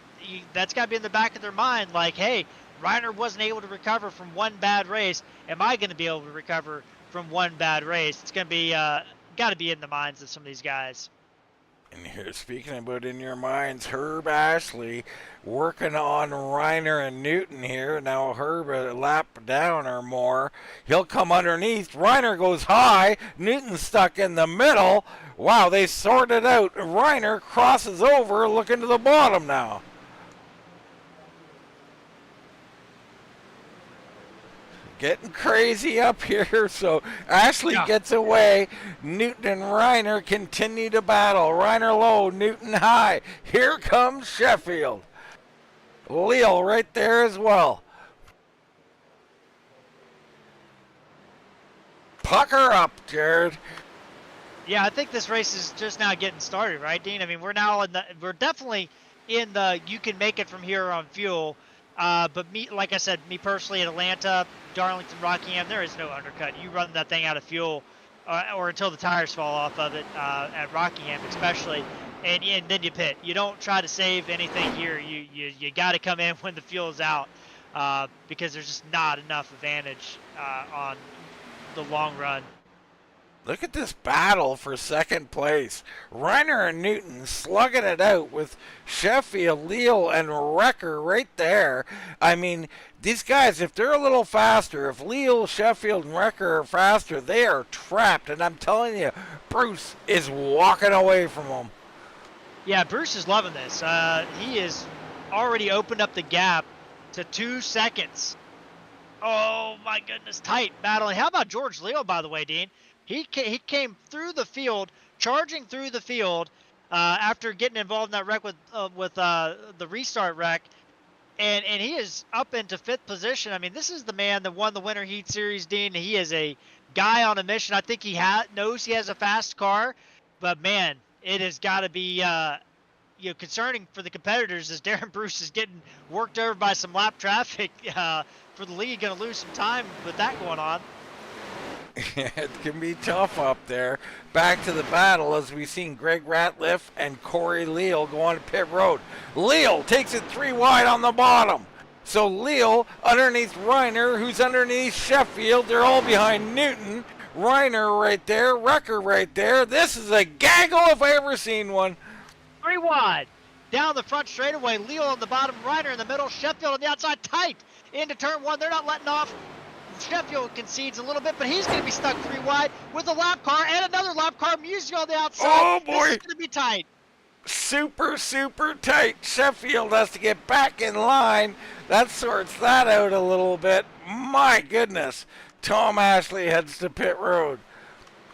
that's got to be in the back of their mind, like, hey, Reiner wasn't able to recover from one bad race. Am I going to be able to recover from one bad race? It's going to be got to be in the minds of some of these guys. And here, speaking about in your minds, Herb Ashley working on Reiner and Newton here. Now Herb a lap down or more. He'll come underneath. Reiner goes high. Newton's stuck in the middle. Wow, they sorted out. Reiner crosses over, looking to the bottom now. Getting crazy up here, so Ashley gets away. Newton and Reiner continue to battle. Reiner low, Newton high. Here comes Sheffield. Leal right there as well. Pucker up, Jared. Yeah, I think this race is just now getting started, right, Dean? I mean, we're definitely in the you can make it from here on fuel. But like I said, me personally at Atlanta, Darlington, Rockingham, there is no undercut. You run that thing out of fuel, or until the tires fall off of it, at Rockingham especially, and then you pit. You don't try to save anything here. You got to come in when the fuel is out, because there's just not enough advantage on the long run. Look at this battle for second place. Reiner and Newton slugging it out with Sheffield, Leal, and Wrecker right there. I mean, these guys, if they're a little faster, if Leal, Sheffield, and Wrecker are faster, they are trapped. And I'm telling you, Bruce is walking away from them. Yeah, Bruce is loving this. He has already opened up the gap to 2 seconds. Oh, my goodness, tight battling. How about George Leal, by the way, Dean? He came through the field, charging through the field after getting involved in that wreck with the restart wreck, and he is up into 5th position. I mean, this is the man that won the Winter Heat Series, Dean. He is a guy on a mission. I think he knows he has a fast car, but man, it has got to be concerning for the competitors as Darren Bruce is getting worked over by some lap traffic for the lead. Going to lose some time with that going on. It can be tough up there. Back to the battle as we've seen Greg Ratliff and Corey Leal go on pit road. Leal takes it 3 wide on the bottom. So Leal underneath Reiner, who's underneath Sheffield. They're all behind Newton. Reiner right there, Wrecker right there. This is a gaggle if I ever seen one. 3 wide. Down the front straightaway. Leal on the bottom, Reiner in the middle, Sheffield on the outside, tight into turn 1. They're not letting off. Sheffield concedes a little bit, but he's going to be stuck 3 wide with a lap car and another lap car. Musial on the outside. Oh, boy. This is going to be tight. Super, super tight. Sheffield has to get back in line. That sorts that out a little bit. My goodness. Tom Ashley heads to pit road.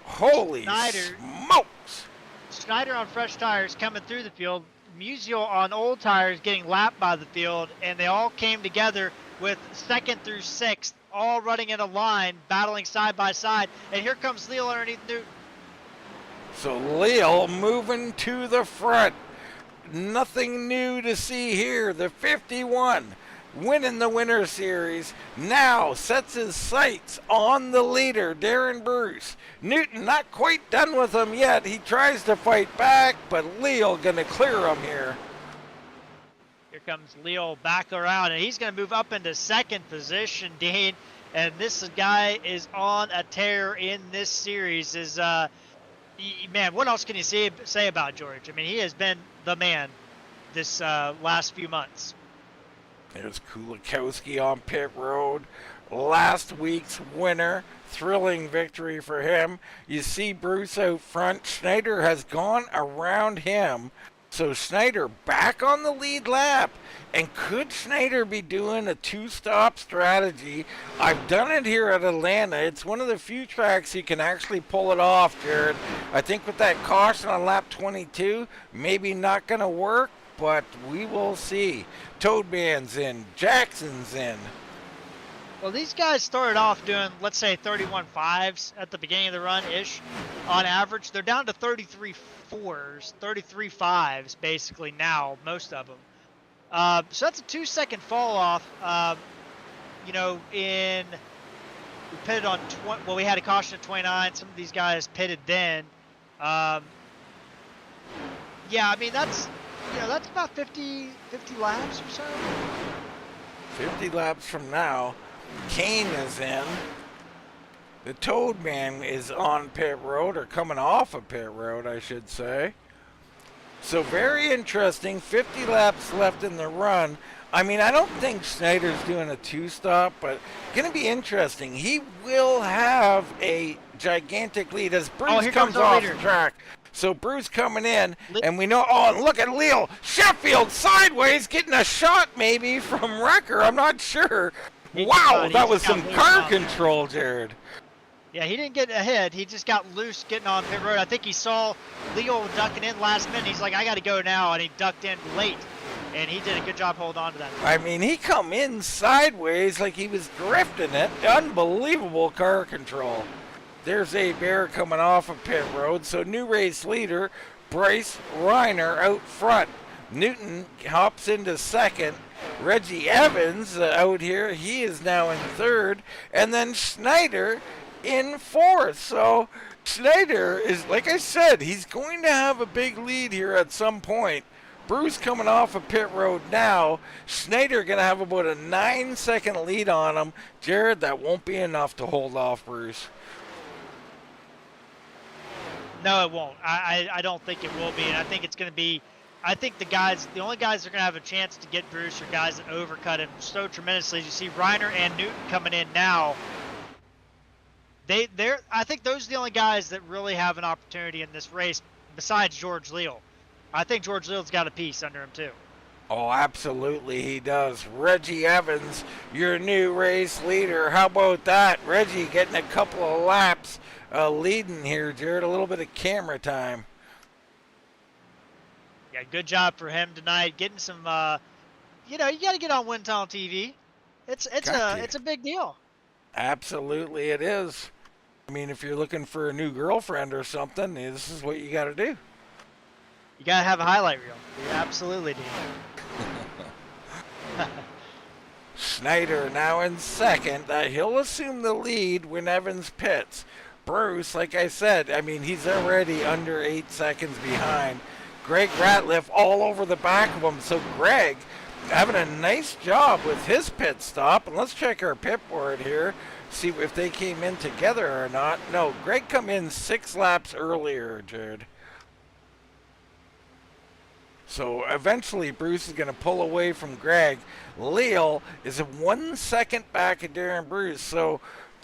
Holy smokes. Schneider on fresh tires coming through the field. Musial on old tires getting lapped by the field, and they all came together with 2nd through 6th. All running in a line, battling side by side. And here comes Leal underneath Newton. So Leal moving to the front. Nothing new to see here. The 51 winning the Winter Series now sets his sights on the leader, Darren Bruce. Newton not quite done with him yet. He tries to fight back, but Leal going to clear him here. Here comes Leal back around, and he's going to move up into 2nd position, Dean. And this guy is on a tear in this series. Man, what else can you say about George? I mean, he has been the man this last few months. There's Kulikowski on pit road. Last week's winner. Thrilling victory for him. You see Bruce out front. Schneider has gone around him. So Schneider back on the lead lap. And could Schneider be doing a 2-stop strategy? I've done it here at Atlanta. It's one of the few tracks you can actually pull it off, Jared. I think with that caution on lap 22, maybe not going to work, but we will see. Toadman's in. Jackson's in. Well, these guys started off doing, let's say, 31.5s at the beginning of the run-ish on average. They're down to 33.4s, 33.5s basically now, most of them. So that's a 2-second fall off. We pitted on, we had a caution at 29. Some of these guys pitted then. Yeah, I mean, that's that's about 50 laps or so. 50 laps from now, Kane is in. The Toad Man is on pit road, or coming off of pit road, I should say. So very interesting. 50 laps left in the run. I mean, I don't think Schneider's doing a two-stop, but going to be interesting. He will have a gigantic lead as Bruce comes off the track. So Bruce coming in, and we know, oh, and look at Leo Sheffield sideways, getting a shot maybe from Wrecker. I'm not sure. Wow, that was some car control, Jared. Yeah, he didn't get ahead. He just got loose getting on pit road. I think he saw Leo ducking in last minute. He's like, I got to go now, and he ducked in late. And he did a good job holding on to that. I mean, he come in sideways like he was drifting it. Unbelievable car control. There's a bear coming off of pit road. So new race leader, Bryce Reiner out front. Newton hops into second. Reggie Evans out here. He is now in third. And then Schneider in fourth. So Schneider is, like I said, he's going to have a big lead here at some point. Bruce coming off of pit road now. Schneider going to have about a 9-second lead on him. Jared, that won't be enough to hold off Bruce. No, it won't. I don't think it will be. And I think it's going to be, I think the only guys that are going to have a chance to get Bruce are guys that overcut him so tremendously. As you see Reiner and Newton coming in now. I think those are the only guys that really have an opportunity in this race besides George Leal. I think George Leal's got a piece under him too. Oh, absolutely he does. Reggie Evans, your new race leader. How about that? Reggie getting a couple of laps leading here, Jared. A little bit of camera time. Yeah, good job for him tonight. Getting some, you got to get on Wind Tunnel TV. It's a big deal. Absolutely it is. I mean, if you're looking for a new girlfriend or something, this is what you got to do. You got to have a highlight reel. You absolutely do. Schneider now in second. He'll assume the lead when Evans pits. Bruce, like I said, I mean, he's already under 8 seconds behind. Greg Ratliff all over the back of him. So Greg having a nice job with his pit stop. And let's check our pit board here. See if they came in together or not. No, Greg come in 6 laps earlier, Jared. So eventually Bruce is going to pull away from Greg. Leal is 1 second back of Darren Bruce. So,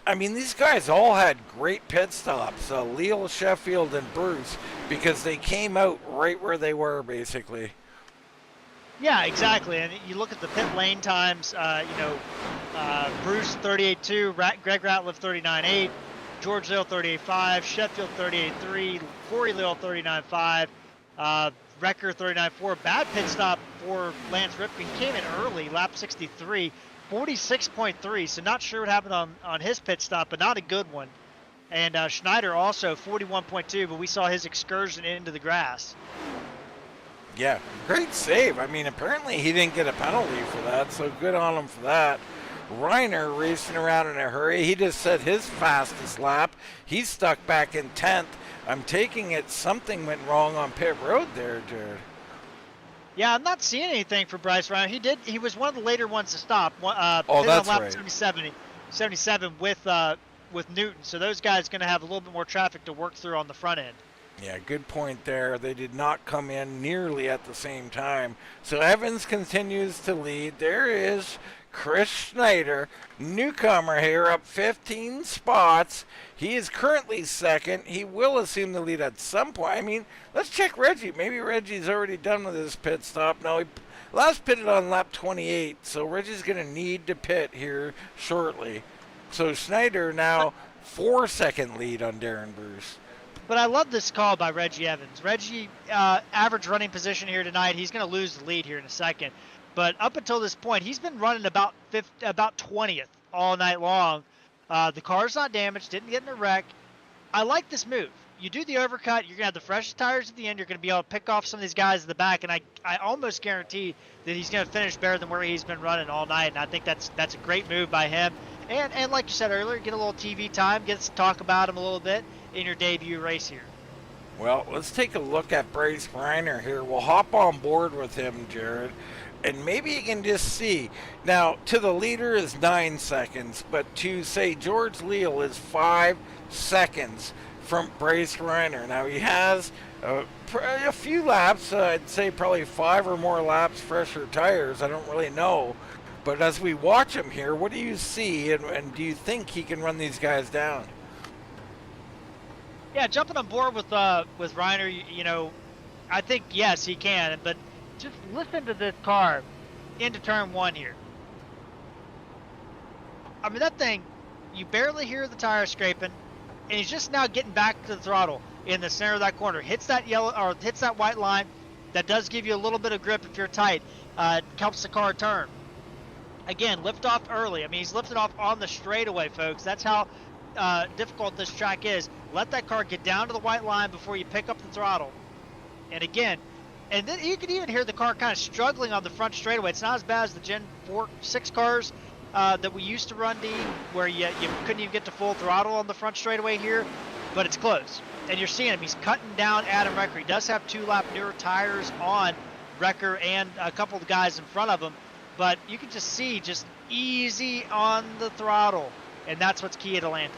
I mean, these guys all had great pit stops. Leal, Sheffield, and Bruce, because they came out right where they were, basically. Yeah, exactly. And you look at the pit lane times, Bruce 38.2, Greg Ratliff 39.8, George Leal 38.5, Sheffield 38.3, Corey Leal 39.5, Wrecker 39.4. Bad pit stop for Lance Ripken. He came in early, lap 63, 46.3. So not sure what happened on his pit stop, but not a good one. And Schneider also 41.2, but we saw his excursion into the grass. Yeah, great save. I mean, apparently he didn't get a penalty for that, so good on him for that. Reiner racing around in a hurry. He just set his fastest lap. He's stuck back in 10th. I'm taking it something went wrong on pit road there, Jared. Yeah, I'm not seeing anything for Bryce Reiner. He was one of the later ones to stop. That's on lap right. 77 with Newton. So those guys going to have a little bit more traffic to work through on the front end. Yeah, good point there. They did not come in nearly at the same time. So Evans continues to lead. There is Chris Schneider, newcomer here, up 15 spots. He is currently second. He will assume the lead at some point. I mean, let's check Reggie. Maybe Reggie's already done with his pit stop. No, he last pitted on lap 28, so Reggie's going to need to pit here shortly. So Schneider now 4-second lead on Darren Bruce. But I love this call by Reggie Evans. Reggie, average running position here tonight. He's going to lose the lead here in a second. But up until this point, he's been running about 20th all night long. The car's not damaged, didn't get in a wreck. I like this move. You do the overcut, you're going to have the freshest tires at the end. You're going to be able to pick off some of these guys in the back. And I almost guarantee that he's going to finish better than where he's been running all night. And I think that's a great move by him. And like you said earlier, get a little TV time, get to talk about him a little bit in your debut race here. Well, let's take a look at Bryce Reiner here. We'll hop on board with him, Jared, and maybe you can just see. Now, to the leader is 9 seconds, but to, say, George Leal is 5 seconds from Bryce Reiner. Now, he has a few laps, I'd say probably 5 or more laps fresher tires. I don't really know. But as we watch him here, what do you see, and do you think he can run these guys down? Yeah, jumping on board with Reiner, you know, I think yes he can, but just listen to this car into turn 1 here. I mean, that thing, you barely hear the tire scraping, and he's just now getting back to the throttle in the center of that corner. Hits that yellow or hits that white line. That does give you a little bit of grip if you're tight. Helps the car turn. Again, lift off early. I mean, he's lifted off on the straightaway, folks. That's how difficult this track is. Let that car get down to the white line before you pick up the throttle. And again, and then you can even hear the car kind of struggling on the front straightaway. It's not as bad as the Gen 6 cars that we used to run, Dean, where you couldn't even get to full throttle on the front straightaway here, but it's close. And you're seeing him. He's cutting down Adam Recker. He does have 2-lap newer tires on Recker and a couple of the guys in front of him, but you can just see just easy on the throttle, and that's what's key at Atlanta.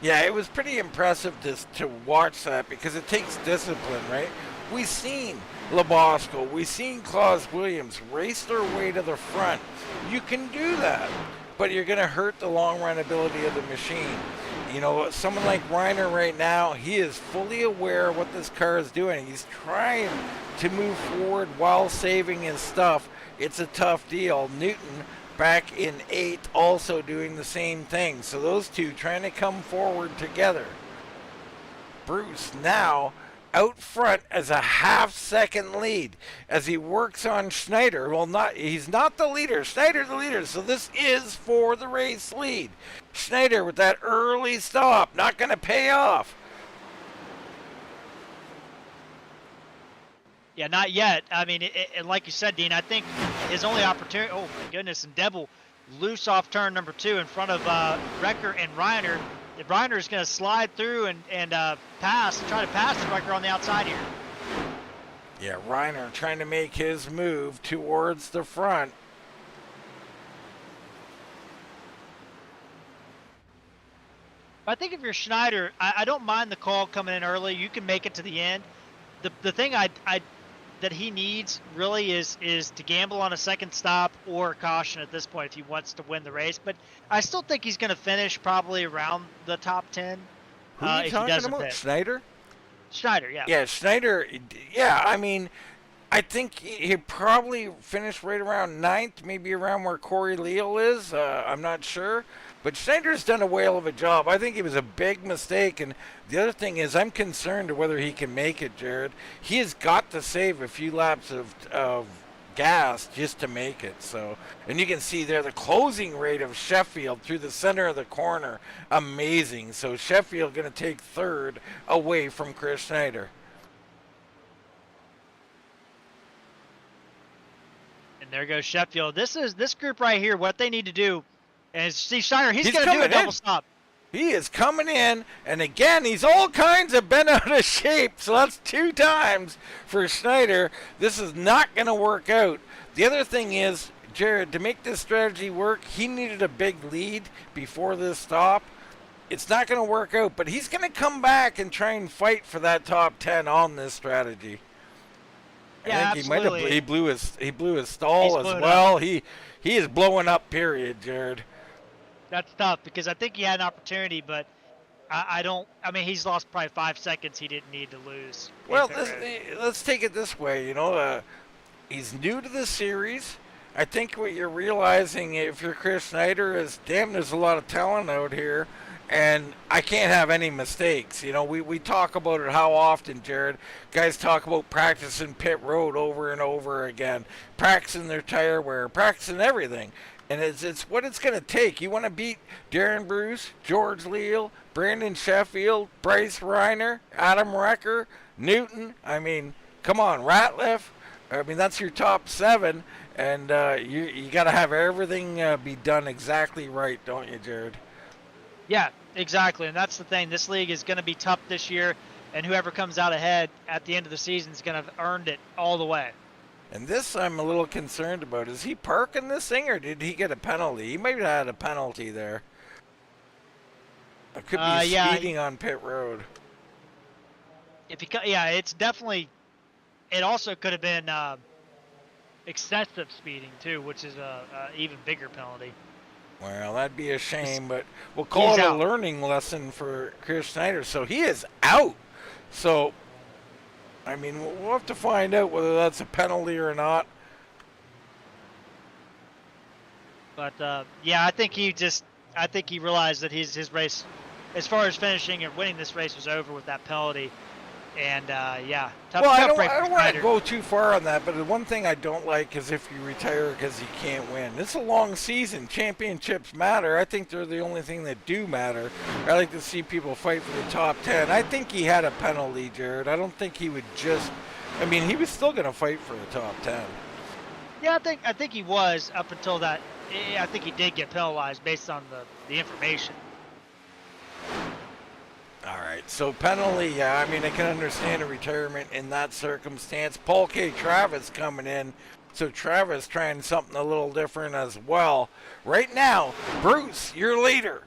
Yeah, it was pretty impressive to watch that because it takes discipline, right? We've seen Labosco, we've seen Claus Williams race their way to the front. You can do that, but you're going to hurt the long run ability of the machine. You know, someone like Reiner right now, he is fully aware of what this car is doing. He's trying to move forward while saving his stuff. It's a tough deal. Newton, back in 8th, also doing the same thing. So those two trying to come forward together. Bruce now out front as a half-second lead as he works on Schneider. Well, he's not the leader. Schneider's the leader, so this is for the race lead. Schneider with that early stop, not going to pay off. Yeah, not yet. I mean, and like you said, Dean, I think his only opportunity, oh my goodness, and Devil loose off turn number 2 in front of Recker and Reiner. Reiner is going to slide through and try to pass Recker on the outside here. Yeah, Reiner trying to make his move towards the front. I think if you're Schneider, I don't mind the call coming in early. You can make it to the end. The thing that he needs really is to gamble on a second stop or caution at this point if he wants to win the race. But I still think he's going to finish probably around the top 10. Who are you talking about? Pit. Schneider? Schneider, yeah. Yeah, Schneider. Yeah, I mean, I think he probably finished right around 9th, maybe around where Corey Leal is. I'm not sure. But Schneider's done a whale of a job. I think it was a big mistake. And the other thing is I'm concerned whether he can make it, Jared. He has got to save a few laps of gas just to make it. So, and you can see there the closing rate of Sheffield through the center of the corner. Amazing. So Sheffield going to take 3rd away from Chris Schneider. And there goes Sheffield. This group right here, what they need to do. And Steve Schneider, he's going to do a double stop. He is coming in, and again, he's all kinds of bent out of shape, so that's 2 times for Schneider. This is not going to work out. The other thing is, Jared, to make this strategy work, he needed a big lead before this stop. It's not going to work out, but he's going to come back and try and fight for that top 10 on this strategy. Yeah, I think absolutely. he blew his stall as well. He is blowing up, period, Jared. That's tough because I think he had an opportunity, but I mean, he's lost probably 5 seconds he didn't need to lose. Well, let's take it this way. You know, he's new to the series. I think what you're realizing if you're Chris Schneider is, damn, there's a lot of talent out here, and I can't have any mistakes. You know, we talk about it how often, Jared. Guys talk about practicing pit road over and over again, practicing their tire wear, practicing everything. And it's what it's going to take. You want to beat Darren Bruce, George Leal, Brandon Sheffield, Bryce Reiner, Adam Recker, Newton. I mean, come on, Ratliff. I mean, that's your top 7. And you got to have everything be done exactly right, don't you, Jared? Yeah, exactly. And that's the thing. This league is going to be tough this year. and whoever comes out ahead at the end of the season is going to have earned it all the way. And this I'm a little concerned about. Is he parking this thing, or did he get a penalty? He might have had a penalty there. It could be speeding on pit road. It's definitely. It also could have been excessive speeding too, which is a even bigger penalty. Well, that'd be a shame, but we'll call it a learning lesson for Chris Snyder. So he is out. So, I mean, we'll have to find out whether that's a penalty or not. But I think he realized that his race, as far as finishing and winning this race, was over with that penalty. And tough I don't want to Snyder. go too far on that, but the one thing I don't like is if you retire because you can't win. It's a long season. Championships matter. I think they're the only thing that do matter. I like to see people fight for the top 10. I think he had a penalty, Jared. I don't think he would just. I mean, he was still going to fight for the top 10. Yeah, I think he was up until that. I think he did get penalized based on the information. All right, so penalty, yeah, I mean, I can understand a retirement in that circumstance. Paul K. Travis coming in, so Travis trying something a little different as well. Right now, Bruce, your leader.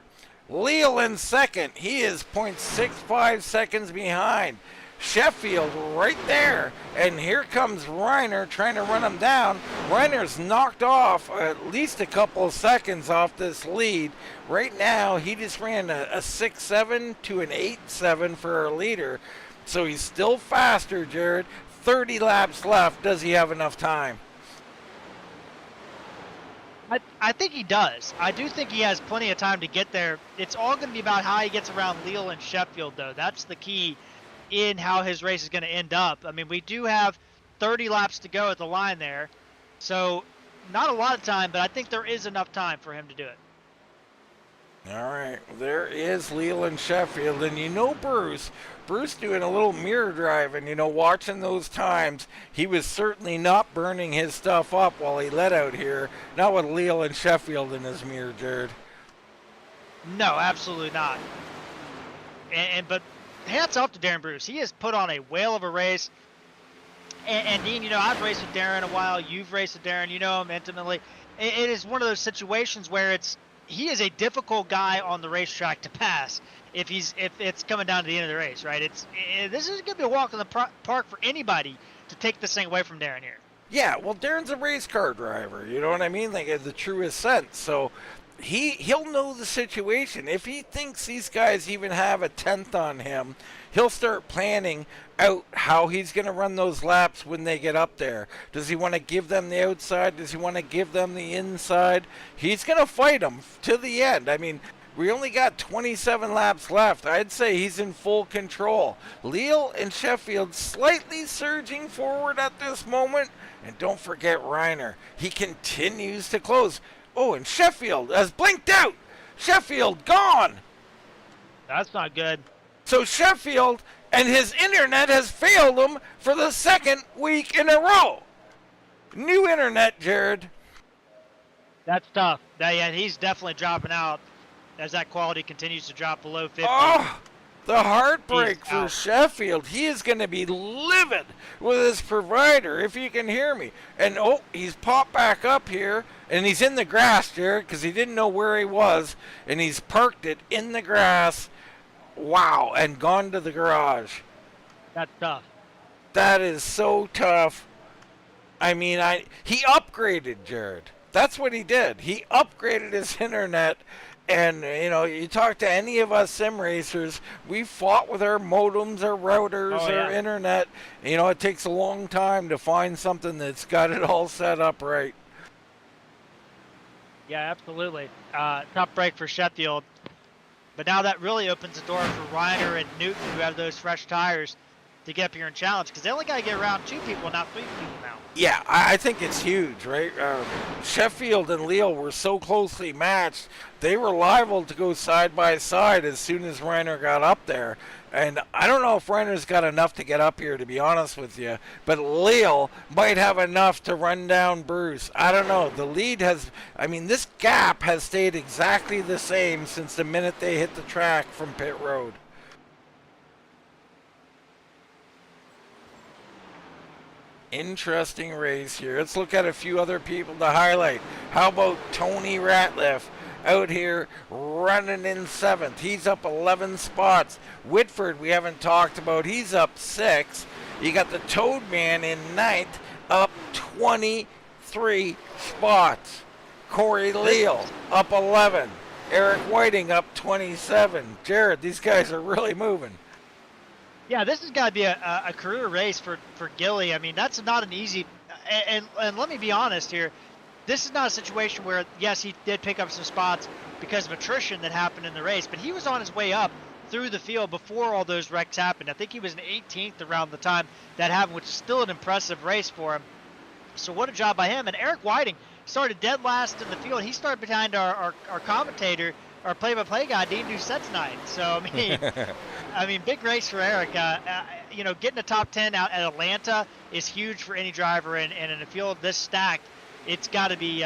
Leal in second. He is 0.65 seconds behind. Sheffield right there, and here comes Reiner trying to run him down. Reiner's knocked off at least a couple of seconds off this lead. Right now, he just ran a 6.7 to an 8.7 for our leader, so he's still faster, Jared. 30 laps left. Does he have enough time? I think he does. I do think he has plenty of time to get there. It's all going to be about how he gets around Leal and Sheffield, though. That's the key in how his race is going to end up. I mean, we do have 30 laps to go at the line there, so not a lot of time, but I think there is enough time for him to do it. All right, there is Leal and Sheffield, and you know Bruce doing a little mirror drive, and you know, watching those times, he was certainly not burning his stuff up while he led out here. Not with Leal and Sheffield in his mirror, Jared. No, absolutely not. But hats off to Darren Bruce. He has put on a whale of a race. And Dean, you know, I've raced with Darren a while. You've raced with Darren. You know him intimately. It is one of those situations where he is a difficult guy on the racetrack to pass if it's coming down to the end of the race, right? This is going to be a walk in the park for anybody to take this thing away from Darren here. Yeah, well, Darren's a race car driver. You know what I mean? Like, in the truest sense. So he'll know the situation. If he thinks these guys even have a tenth on him, he'll start planning out how he's going to run those laps when they get up there. Does he want to give them the outside? Does he want to give them the inside? He's going to fight them to the end. I mean, we only got 27 laps left. I'd say he's in full control. Leal and Sheffield slightly surging forward at this moment. And don't forget Reiner. He continues to close. Oh, and Sheffield has blinked out. Sheffield gone. That's not good. So Sheffield and his internet has failed him for the second week in a row. New internet, Jared. That's tough. Yeah, he's definitely dropping out as that quality continues to drop below 50. Oh, the heartbreak He's for out. Sheffield. He is going to be livid with his provider, if you can hear me. And, oh, he's popped back up here, and he's in the grass, Jared, because he didn't know where he was, and he's parked it in the grass. Wow, and gone to the garage. That's tough. That is so tough. I mean, he upgraded, Jared. That's what he did. He upgraded his internet. And, you know, you talk to any of us sim racers, we fought with our modems, our routers, our internet. You know, it takes a long time to find something that's got it all set up right. Yeah, absolutely. Tough break for Sheffield. But now that really opens the door for Reiner and Newton, who have those fresh tires, to get up here and challenge, because they only got to get around 2 people, not 3 people now. Yeah, I think it's huge, right? Sheffield and Leal were so closely matched, they were liable to go side by side as soon as Reiner got up there. And I don't know if Reiner's got enough to get up here, to be honest with you, but Leal might have enough to run down Bruce. I don't know. The lead this gap has stayed exactly the same since the minute they hit the track from pit road. Interesting race here. Let's look at a few other people to highlight. How about Tony Ratliff out here running in 7th? He's up 11 spots. Whitford, we haven't talked about. He's up 6. You got the Toad Man in 9th, up 23 spots. Corey Leal up 11. Eric Whiting up 27. Jared, these guys are really moving. Yeah, this has got to be a career race for Gilly. I mean, that's not an easy. And let me be honest here. This is not a situation where, yes, he did pick up some spots because of attrition that happened in the race, but he was on his way up through the field before all those wrecks happened. I think he was in 18th around the time that happened, which is still an impressive race for him. So what a job by him. And Eric Whiting started dead last in the field. He started behind our commentator, our play-by-play guy, Dean Doucette tonight. So, I mean, big race for Eric. You know, getting a top 10 out at Atlanta is huge for any driver, and in a field this stacked, it's got to be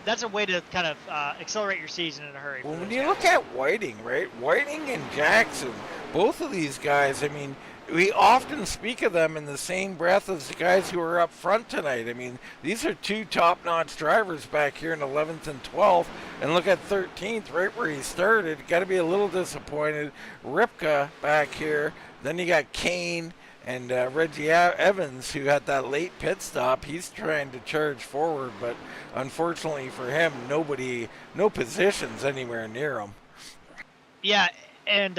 that's a way to kind of accelerate your season in a hurry. Well, when you look at Whiting, right? Whiting and Jackson, both of these guys, I mean, we often speak of them in the same breath as the guys who are up front tonight. I mean, these are two top-notch drivers back here in 11th and 12th. And look at 13th, right where he started. Got to be a little disappointed. Ripka back here. Then you got Kane and Reggie Evans, who had that late pit stop. He's trying to charge forward, but unfortunately for him, no positions anywhere near him. Yeah, and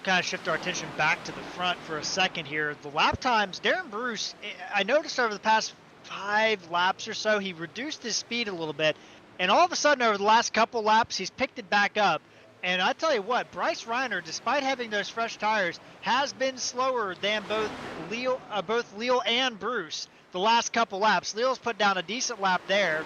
kind of shift our attention back to the front for a second here. The lap times, Darren Bruce, I noticed over the past 5 laps or so, he reduced his speed a little bit, and all of a sudden over the last couple laps, he's picked it back up. And I tell you what, Bryce Reiner, despite having those fresh tires, has been slower than both Leal and Bruce the last couple laps. Leal's put down a decent lap there,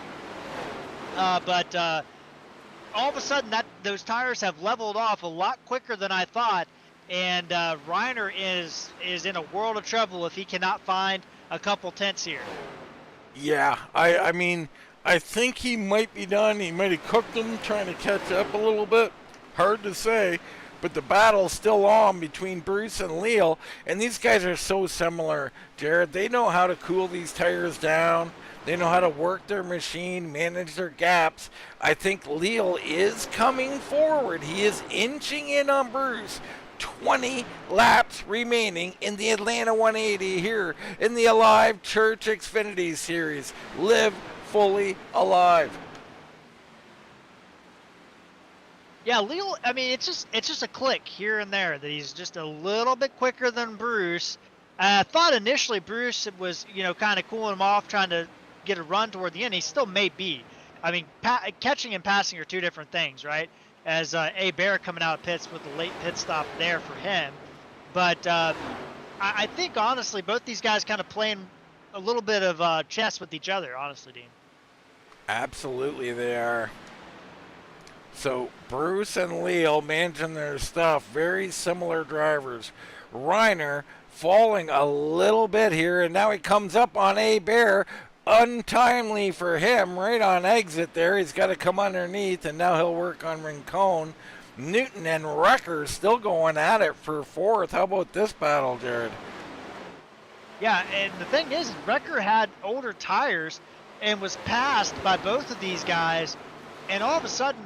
but all of a sudden those tires have leveled off a lot quicker than I thought, and Reiner is in a world of trouble if he cannot find a couple tenths here. Yeah, I mean, I think he might be done. He might have cooked them, trying to catch up a little bit. Hard to say, but the battle's still on between Bruce and Leal, and these guys are so similar, Jared. They know how to cool these tires down. They know how to work their machine, manage their gaps. I think Leal is coming forward. He is inching in on Bruce. 20 laps remaining in the Atlanta 180 here in the Alive Church Xfinity Series. Live fully alive. Yeah, Leal, I mean, it's just a click here and there that he's just a little bit quicker than Bruce. I thought initially Bruce was, kind of cooling him off, trying to get a run toward the end. He still may be. I mean, catching and passing are two different things, right? As A. Bear coming out of pits with the late pit stop there for him. But I think, honestly, both these guys kind of playing a little bit of chess with each other, honestly, Dean. Absolutely they are. So Bruce and Leal managing their stuff, very similar drivers. Reiner falling a little bit here, and now he comes up on A. Bear. Untimely for him, right on exit there. He's got to come underneath, and now he'll work on Rincon. Newton and Wrecker still going at it for 4th. How about this battle, Jared? Yeah, and the thing is, Wrecker had older tires and was passed by both of these guys, and all of a sudden,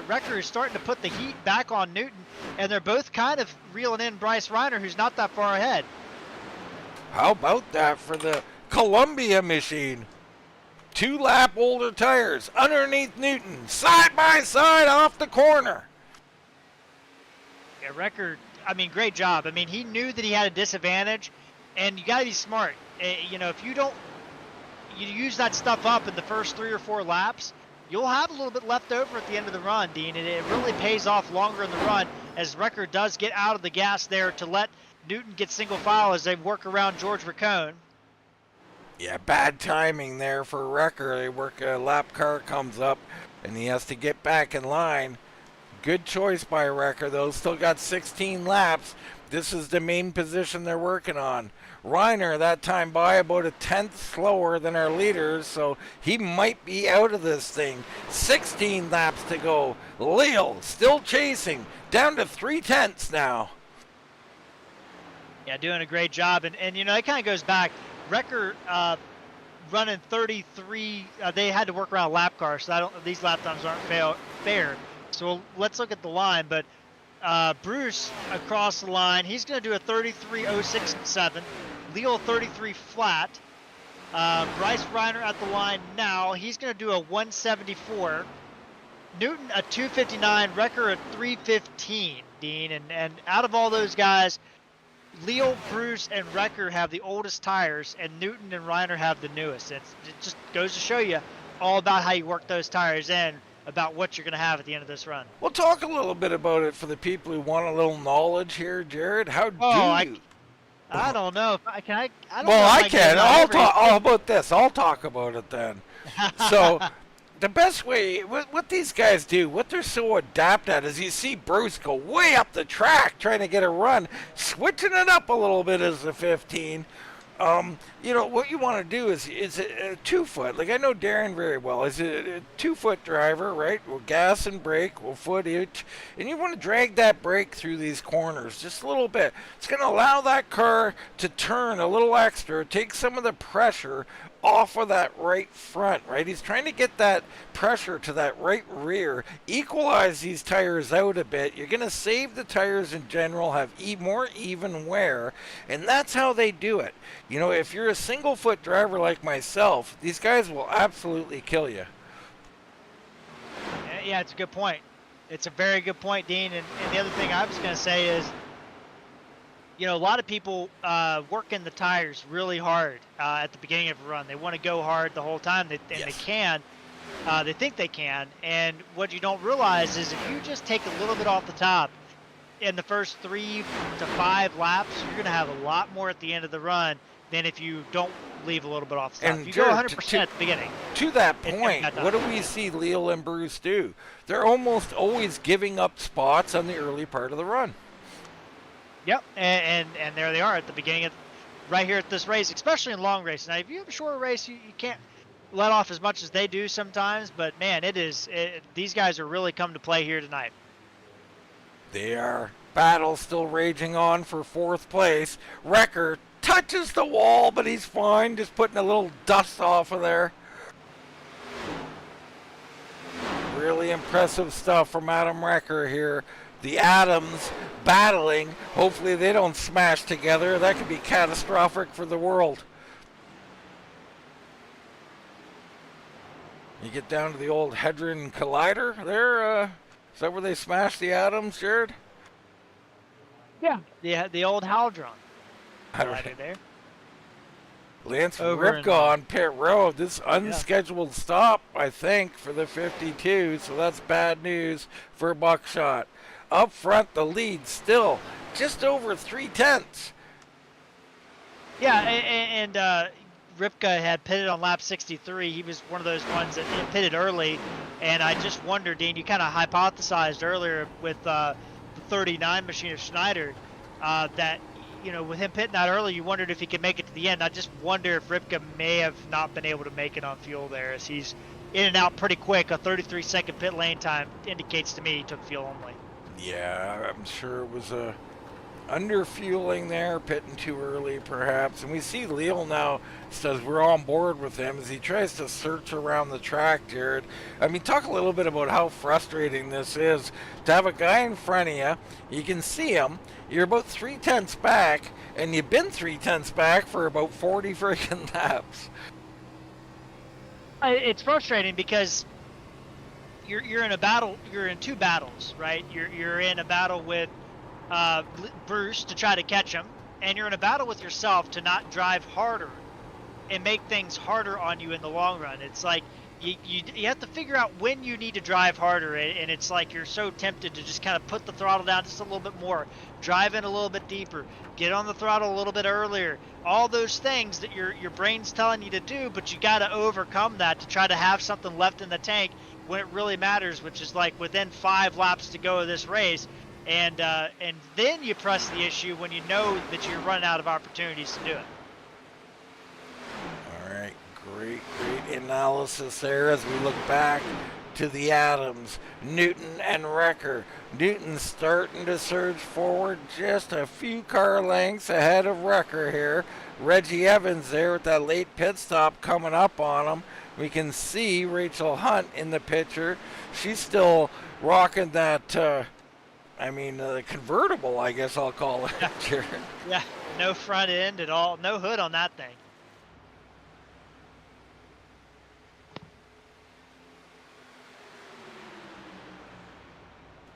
Wrecker is starting to put the heat back on Newton, and they're both kind of reeling in Bryce Reiner, who's not that far ahead. How about that for the Columbia machine? 2 lap older tires underneath Newton, side by side off the corner. Yeah, Wrecker, I mean, great job. I mean, he knew that he had a disadvantage, and you got to be smart. If you use that stuff up in the first 3 or 4 laps, you'll have a little bit left over at the end of the run, Dean, and it really pays off longer in the run as Wrecker does get out of the gas there to let Newton get single file as they work around George Riccone. Yeah, bad timing there for Wrecker. They work, a lap car comes up, and he has to get back in line. Good choice by Wrecker, though. Still got 16 laps. This is the main position they're working on. Reiner, that time by about a 10th slower than our leaders, so he might be out of this thing. 16 laps to go. Leal still chasing, down to 3/10 now. Yeah, doing a great job. And it kind of goes back. Wrecker running 33. They had to work around a lap car, so these lap times aren't fair. So let's look at the line. But Bruce across the line, he's going to do a 33.06 and 7. Leo 33 flat. Bryce Reiner at the line now. He's going to do a 174. Newton a 259. Wrecker a 315. Dean, and out of all those guys, Leo, Bruce, and Wrecker have the oldest tires, and Newton and Reiner have the newest. It just goes to show you all about how you work those tires in, about what you're going to have at the end of this run. We'll talk a little bit about it for the people who want a little knowledge here, Jared. How do you? I don't know. If I can. I don't well, know I can. I'll talk. How about this? I'll talk about it then. So, the best way, what these guys do, what they're so adept at, is you see Bruce go way up the track trying to get a run, switching it up a little bit as a 15. You know, what you want to do is a 2-foot. Like, I know Darren very well. Is a 2-foot driver, right? We'll gas and brake, we'll foot each. And you want to drag that brake through these corners just a little bit. It's going to allow that car to turn a little extra, take some of the pressure off of that right front, right? He's trying to get that pressure to that right rear, equalize these tires out a bit. You're going to save the tires in general, have more even wear, and that's how they do it. You know, if you're a single foot driver like myself, these guys will absolutely kill you. Yeah, it's a good point. It's a very good point, Dean. And the other thing I was going to say is, you know, a lot of people working the tires really hard at the beginning of a run. They want to go hard the whole time, and yes. they can. They think they can. And what you don't realize is if you just take a little bit off the top in the first 3 to 5 laps, you're going to have a lot more at the end of the run than if you don't leave a little bit off the top. And if you go 100% at the beginning. To that point, what do we see Leo and Bruce do? They're almost always giving up spots on the early part of the run. Yep, and there they are at the beginning of right here at this race, especially in long races. Now, if you have a shorter race, you can't let off as much as they do sometimes, but man, these guys are really come to play here tonight. They are. Battle still raging on for 4th place. Wrecker touches the wall, but he's fine, just putting a little dust off of there. Really impressive stuff from Adam Wrecker here. The Adams battling. Hopefully they don't smash together. That could be catastrophic for the world. You get down to the old Hadron Collider there. Is that where they smashed the Adams, Jared? Yeah, the old Haldron. Collider there. Lance Ripka on pit road. This unscheduled stop, I think, for the 52. So that's bad news for Buckshot. Up front, the lead still just over 3/10. Yeah, and Ripka had pitted on lap 63. He was one of those ones that pitted early, and I just wonder, Dean, you kind of hypothesized earlier with the 39 machine of Schneider that, you know, with him pitting out early, you wondered if he could make it to the end. I just wonder if Ripka may have not been able to make it on fuel there, as he's in and out pretty quick. A 33-second pit lane time indicates to me he took fuel only. Yeah, I'm sure it was a under-fueling there, pitting too early perhaps. And we see Leo now says we're on board with him as he tries to search around the track, Jared. I mean, talk a little bit about how frustrating this is to have a guy in front of you. You can see him. You're about 3/10 back, and you've been 3/10 back for about 40 freaking laps. It's frustrating because you're in a battle. You're in 2 battles, right? You're in a battle with Bruce to try to catch him, and you're in a battle with yourself to not drive harder and make things harder on you in the long run. It's like you have to figure out when you need to drive harder, and it's like you're so tempted to just kind of put the throttle down just a little bit more, drive in a little bit deeper, get on the throttle a little bit earlier. All those things that your brain's telling you to do, but you got to overcome that to try to have something left in the tank when it really matters, which is like within 5 laps to go of this race. And then you press the issue when you know that you're running out of opportunities to do it. All right, great analysis there as we look back to the Adams, Newton and Wrecker. Newton's starting to surge forward, just a few car lengths ahead of Wrecker here. Reggie Evans there with that late pit stop coming up on him. We can see Rachel Hunt in the picture. She's still rocking that, the convertible, I guess I'll call it, Jared. Yeah, no front end at all, no hood on that thing.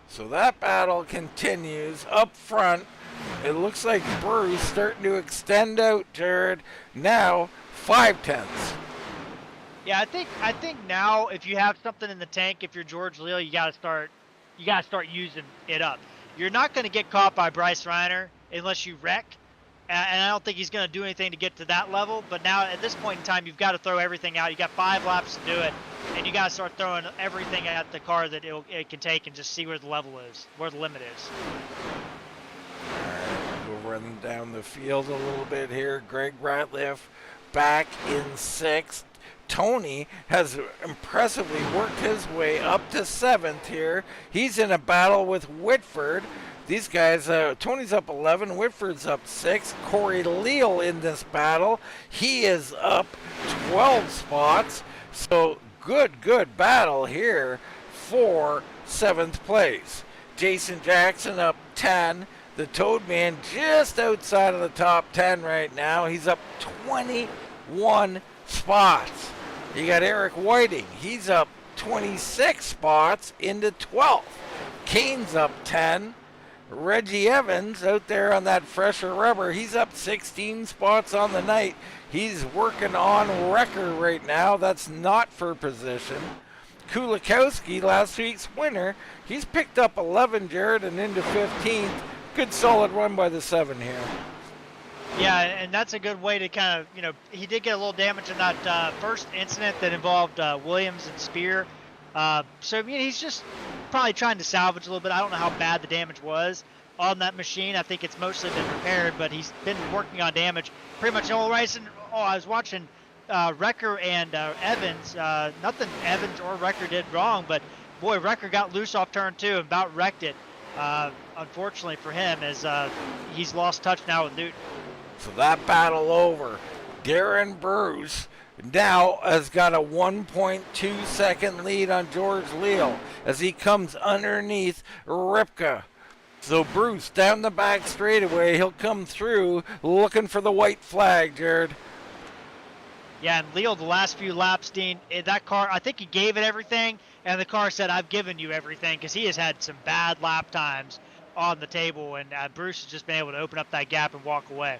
So that battle continues up front. It looks like Bruce starting to extend out, Jared. Now 5/10. Yeah, I think now if you have something in the tank, if you're George Leal, you gotta start using it up. You're not gonna get caught by Bryce Reiner unless you wreck, and I don't think he's gonna do anything to get to that level. But now at this point in time, you've got to throw everything out. You got 5 laps to do it, and you gotta start throwing everything at the car that it can take, and just see where the level is, where the limit is. We'll run down the field a little bit here. Greg Ratliff back in 6th. Tony has impressively worked his way up to 7th here. He's in a battle with Whitford. These guys, Tony's up 11, Whitford's up 6. Corey Leal in this battle. He is up 12 spots. So good battle here for 7th place. Jason Jackson up 10. The Toad Man just outside of the top 10 right now. He's up 21 spots. You got Eric Whiting. He's up 26 spots into 12th. Kane's up 10. Reggie Evans out there on that fresher rubber. He's up 16 spots on the night. He's working on Wrecker right now. That's not for position. Kulikowski, last week's winner, he's picked up 11, Jared, and into 15th. Good solid run by the 7 here. Yeah, and that's a good way to kind of, he did get a little damage in that first incident that involved Williams and Spear. So he's just probably trying to salvage a little bit. I don't know how bad the damage was on that machine. I think it's mostly been repaired, but he's been working on damage pretty much all racing. I was watching Wrecker and Evans. Nothing Evans or Wrecker did wrong, but boy, Wrecker got loose off turn 2 and about wrecked it. Unfortunately for him, as he's lost touch now with Newton. So that battle over. Darren Bruce now has got a 1.2 second lead on George Leal as he comes underneath Ripka. So Bruce down the back straightaway. He'll come through looking for the white flag, Jared. Yeah, and Leal, the last few laps, Dean, that car, I think he gave it everything, and the car said, I've given you everything, because he has had some bad lap times on the table, and Bruce has just been able to open up that gap and walk away.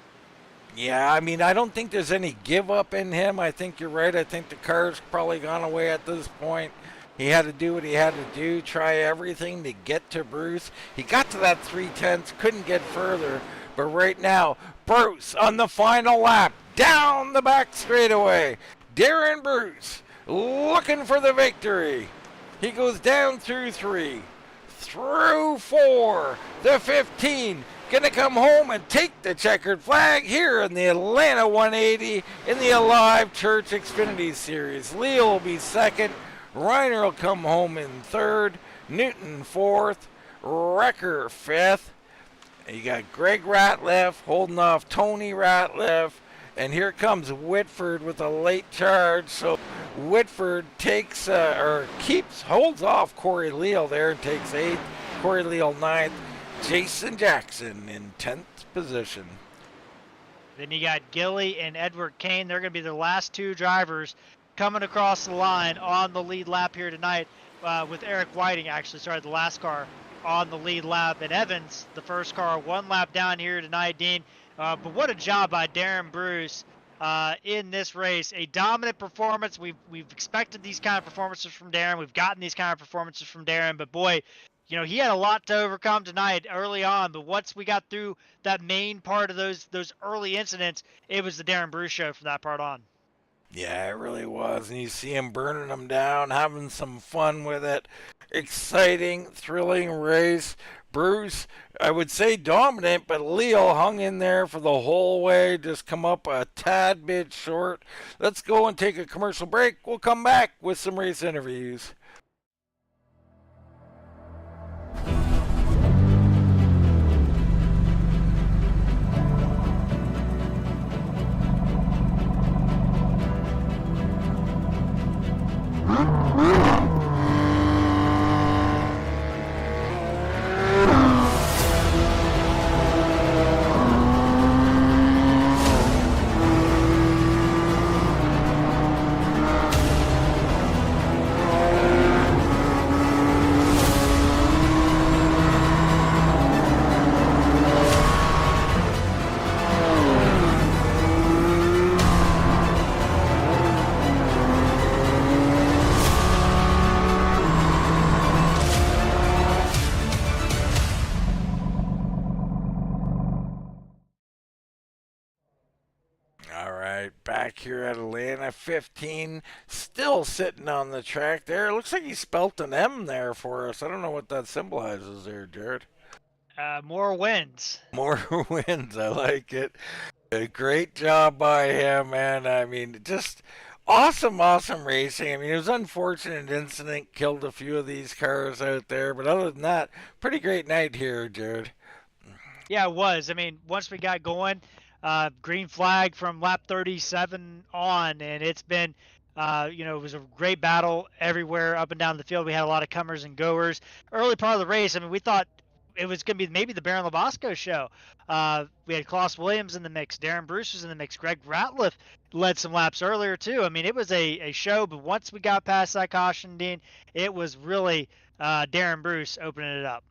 Yeah, I don't think there's any give up in him. I think you're right. I think the car's probably gone away at this point. He had to do what he had to do, try everything to get to Bruce. He got to that 3/10, couldn't get further. But right now, Bruce on the final lap, down the back straightaway. Darren Bruce looking for the victory. He goes down through 3, through 4, the 15. Going to come home and take the checkered flag here in the Atlanta 180 in the Alive Church Xfinity Series. Leal will be 2nd. Reiner will come home in 3rd. Newton 4th. Wrecker 5th. And you got Greg Ratliff holding off Tony Ratliff. And here comes Whitford with a late charge. So Whitford takes, holds off Corey Leal there and takes 8th. Corey Leal 9th. Jason Jackson in 10th position. Then you got Gilly and Edward Kane. They're going to be the last 2 drivers coming across the line on the lead lap here tonight, with Eric Whiting, the last car on the lead lap. And Evans, the first car, 1 lap down here tonight, Dean. But what a job by Darren Bruce in this race. A dominant performance. We've expected these kind of performances from Darren. We've gotten these kind of performances from Darren. But boy, he had a lot to overcome tonight early on, but once we got through that main part of those early incidents, it was the Darren Bruce show from that part on. Yeah, it really was. And you see him burning them down, having some fun with it. Exciting, thrilling race. Bruce, I would say dominant, but Leal hung in there for the whole way, just come up a tad bit short. Let's go and take a commercial break. We'll come back with some race interviews. back here at Atlanta. 15, still sitting on the track there. It looks like he spelt an M there for us. I don't know what that symbolizes there, Jared. More wins. More wins. I like it. A great job by him, man. I mean, just awesome, awesome racing. I mean, it was an unfortunate incident, killed a few of these cars out there, but other than that, pretty great night here, Jared. Yeah, it was. I mean, once we got going, green flag from lap 37 on, and it's been, it was a great battle everywhere up and down the field. We had a lot of comers and goers. Early part of the race, I mean, we thought it was going to be maybe the Baron Labasco show. We had Klaus Williams in the mix. Darren Bruce was in the mix. Greg Ratliff led some laps earlier, too. I mean, it was a show, but once we got past that caution, Dean, it was really Darren Bruce opening it up.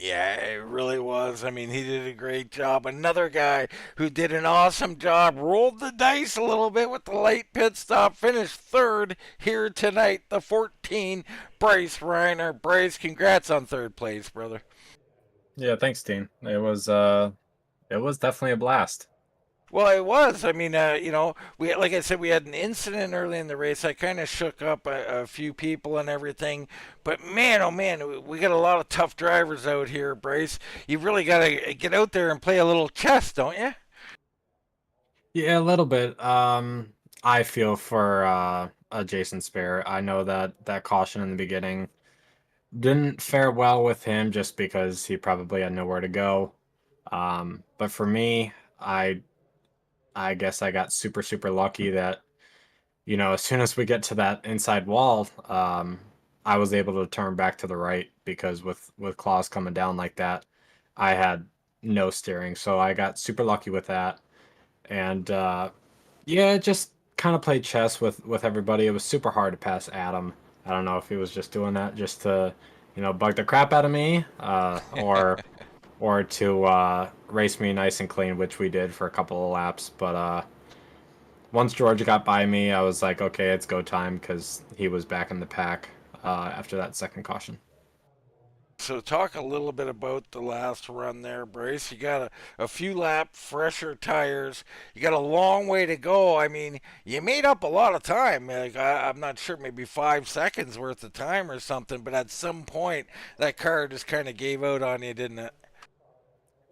Yeah, it really was. I mean, he did a great job. Another guy who did an awesome job, rolled the dice a little bit with the late pit stop, finished third here tonight, the 14, Bryce Reiner. Bryce, congrats on third place, brother. Yeah, thanks, Dean. It was definitely a blast. Well, it was. I mean, we like I said, we had an incident early in the race. I kind of shook up a few people and everything. But man, oh man, we got a lot of tough drivers out here, Bryce. You really got to get out there and play a little chess, don't you? Yeah, a little bit. I feel for Jason Spare. I know that caution in the beginning didn't fare well with him just because he probably had nowhere to go. But for me, I guess I got super, super lucky that, as soon as we get to that inside wall, I was able to turn back to the right because with Klaus coming down like that, I had no steering. So I got super lucky with that. And yeah, just kind of played chess with everybody. It was super hard to pass Adam. I don't know if he was just doing that just to, bug the crap out of me, or to race me nice and clean, which we did for a couple of laps. But once George got by me, I was like, okay, it's go time because he was back in the pack after that second caution. So talk a little bit about the last run there, Bryce. You got a few lap fresher tires. You got a long way to go. I mean, you made up a lot of time. Like, I'm not sure, maybe 5 seconds worth of time or something. But at some point, that car just kind of gave out on you, didn't it?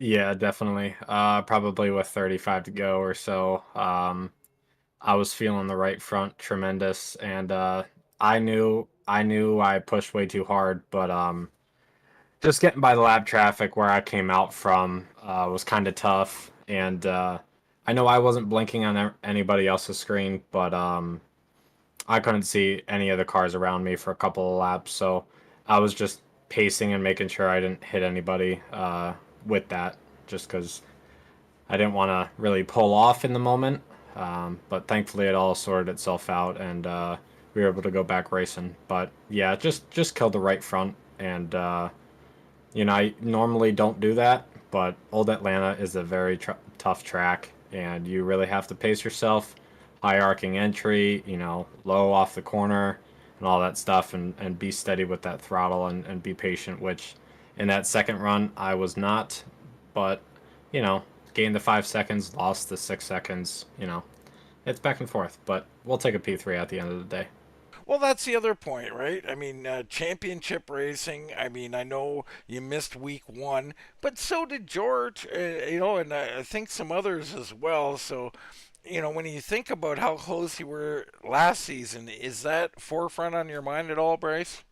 Yeah, definitely. Probably with 35 to go or so. I was feeling the right front tremendous, and I knew I pushed way too hard, but just getting by the lap traffic where I came out from was kind of tough, and I know I wasn't blinking on anybody else's screen, but I couldn't see any of the cars around me for a couple of laps, so I was just pacing and making sure I didn't hit anybody with that, just because I didn't want to really pull off in the moment. But thankfully, it all sorted itself out, and we were able to go back racing. But yeah, just killed the right front, and I normally don't do that, but Old Atlanta is a very tough track, and you really have to pace yourself. High arcing entry, low off the corner, and all that stuff, and be steady with that throttle and be patient, which in that second run I was not, but gained the 5 seconds, lost the 6 seconds, it's back and forth, but we'll take a P3 at the end of the day. Well, that's the other point, right? I mean, championship racing. I mean, I know you missed week 1, but so did George, and I think some others as well. So, when you think about how close you were last season, is that forefront on your mind at all, Bryce?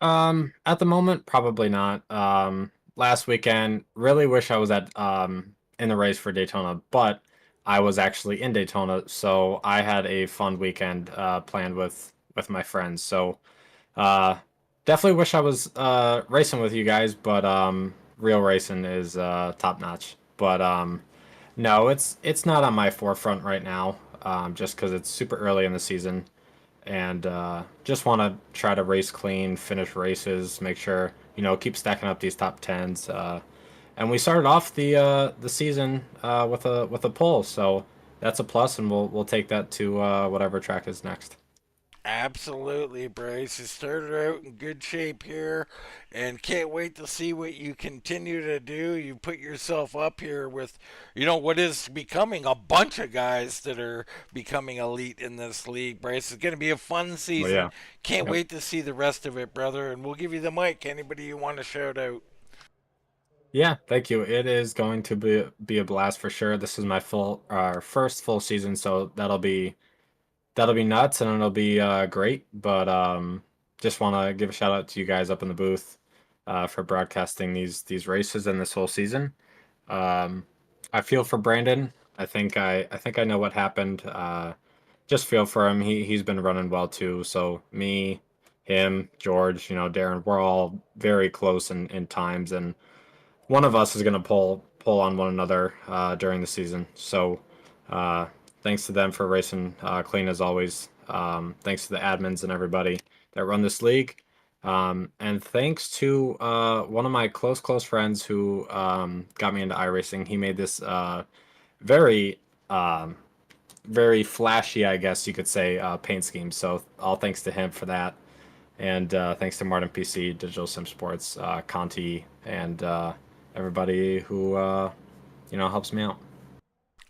At the moment, probably not. Last weekend, really wish I was at in the race for Daytona, but I was actually in Daytona, so I had a fun weekend planned with my friends. So definitely wish I was racing with you guys, but real racing is top notch. But no, it's not on my forefront right now, just because it's super early in the season, and just want to try to race clean, finish races, make sure keep stacking up these top tens. And we started off the season with a pole, so that's a plus, and we'll take that to whatever track is next. Absolutely, Bryce. You started out in good shape here, and can't wait to see what you continue to do. You put yourself up here with, what is becoming a bunch of guys that are becoming elite in this league, Bryce. It's going to be a fun Well, season. yeah. Can't Yep. wait to see the rest of it, brother. And we'll give you the mic. Anybody you want to shout out? Yeah, thank you. It is going to be a blast for sure. This is my first full season, so that'll be nuts and it'll be great. But just want to give a shout out to you guys up in the booth for broadcasting these races and this whole season. Um, I feel for Brandon. I think I know what happened. Just feel for him. He's been running well too. So me, him, George, Darren, we're all very close in times, and one of us is going to pull on one another during the season. So uh, thanks to them for racing clean as always. Thanks to the admins and everybody that run this league. And thanks to one of my close friends who got me into iRacing. He made this very um, very flashy, I guess you could say, paint scheme. So all thanks to him for that. And thanks to Martin PC, Digital Sim Sports, Conti, and everybody who helps me out.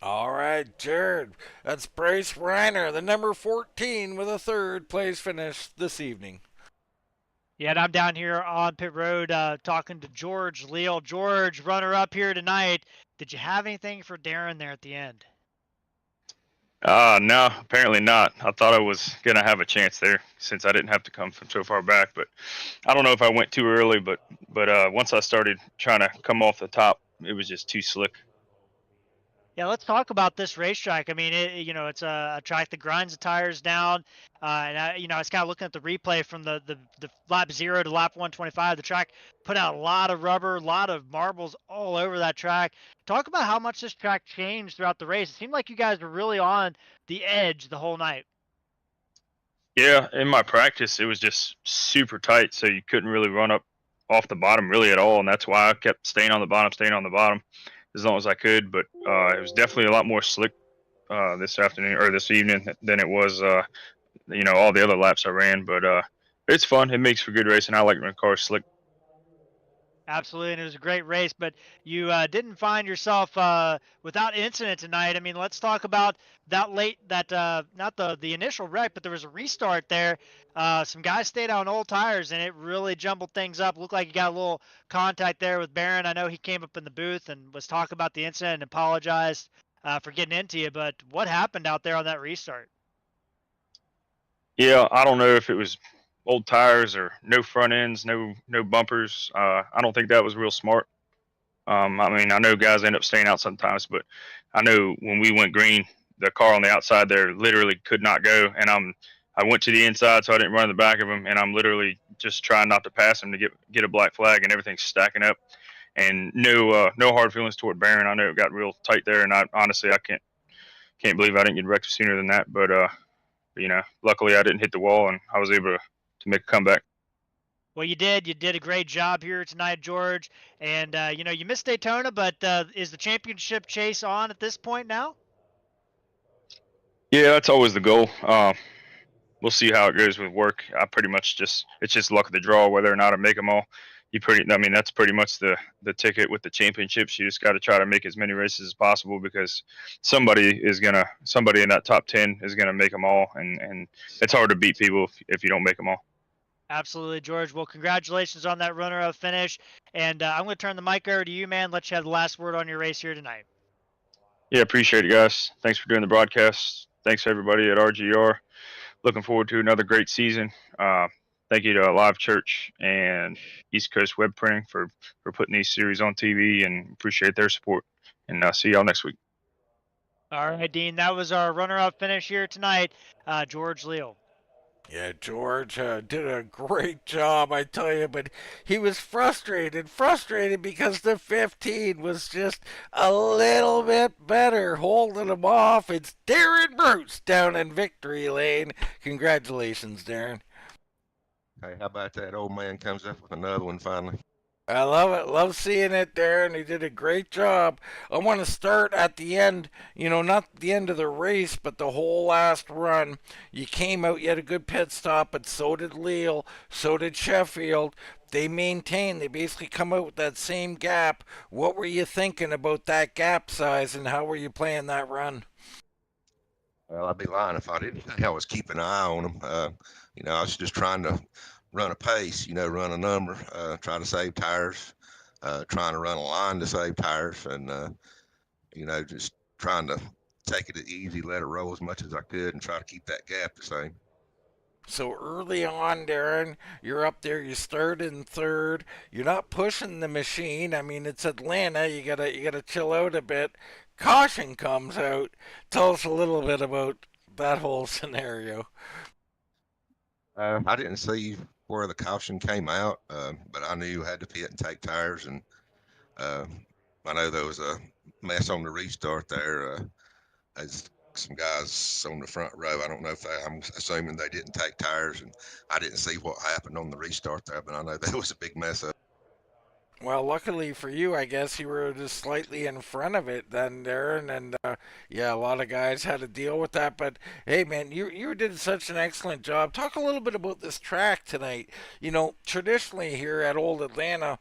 All right, Jared. That's Bryce Reiner, the number 14, with a third place finish this evening. Yeah, and I'm down here on pit road talking to George Leal. George, runner up here tonight. Did you have anything for Darren there at the end? No, apparently not. I thought I was going to have a chance there since I didn't have to come from so far back, but I don't know if I went too early, but once I started trying to come off the top, it was just too slick. Yeah, let's talk about this racetrack. I mean, it's a track that grinds the tires down. And I was kind of looking at the replay from the lap 0 to lap 125. The track put out a lot of rubber, a lot of marbles all over that track. Talk about how much this track changed throughout the race. It seemed like you guys were really on the edge the whole night. Yeah, in my practice, it was just super tight, so you couldn't really run up off the bottom really at all, and that's why I kept staying on the bottom as long as I could. But it was definitely a lot more slick this afternoon or this evening than it was all the other laps I ran. But it's fun. It makes for good racing. I like when cars slick. Absolutely, and it was a great race, but you didn't find yourself without incident tonight. I mean, let's talk about that not the initial wreck, but there was a restart there. Some guys stayed on old tires, and it really jumbled things up. Looked like you got a little contact there with Barron. I know he came up in the booth and was talking about the incident and apologized for getting into you, but what happened out there on that restart? Yeah, I don't know if it was old tires or no front ends, no bumpers. I don't think that was real smart. I mean, I know guys end up staying out sometimes, but I know when we went green, the car on the outside there literally could not go, and I went to the inside, so I didn't run in the back of him, and I'm literally just trying not to pass him to get a black flag, and everything's stacking up. And no hard feelings toward Barron. I know it got real tight there, and I honestly I can't believe I didn't get wrecked sooner than that. But luckily I didn't hit the wall, and I was able to make a comeback. Well, you did. You did a great job here tonight, George. And, you missed Daytona, but is the championship chase on at this point now? Yeah, that's always the goal. We'll see how it goes with work. I pretty much it's just luck of the draw whether or not I make them all. That's pretty much the ticket with the championships. You just got to try to make as many races as possible because somebody in that top 10 is gonna make them all, and it's hard to beat people if you don't make them all. Absolutely, George. Well, congratulations on that runner-up finish. And I'm going to turn the mic over to you, man. Let you have the last word on your race here tonight. Yeah, appreciate it, guys. Thanks for doing the broadcast. Thanks everybody at RGR. Looking forward to another great season. Thank you to Live Church and East Coast Web Printing for putting these series on TV, and appreciate their support. And see y'all next week. All right, Dean. That was our runner-up finish here tonight, George Leal. Yeah, George did a great job, I tell you, but he was frustrated because the 15 was just a little bit better, holding him off. It's Darren Bruce down in victory lane. Congratulations, Darren. Hey, how about that old man comes up with another one finally? I love it. Love seeing it, Darren. You did a great job. I want to start at the end, not the end of the race, but the whole last run. You came out, you had a good pit stop, but so did Leal, so did Sheffield. They maintained, they basically come out with that same gap. What were you thinking about that gap size and how were you playing that run? Well, I'd be lying if I didn't think I was keeping an eye on them. I was just trying to run a pace, run a number, try to save tires, trying to run a line to save tires, and just trying to take it easy, let it roll as much as I could, and try to keep that gap the same. So early on, Darren, you're up there. You start in third. You're not pushing the machine. I mean, it's Atlanta. You gotta chill out a bit. Caution comes out. Tell us a little bit about that whole scenario. I didn't see where the caution came out, but I knew I had to pit and take tires, and uh, I know there was a mess on the restart there. As some guys on the front row, I don't know if I'm assuming they didn't take tires, and I didn't see what happened on the restart there, but I know there was a big mess up. Well, luckily for you, I guess you were just slightly in front of it then, Darren, and yeah, a lot of guys had to deal with that. But hey, man, you did such an excellent job. Talk a little bit about this track tonight. Traditionally here at Old Atlanta,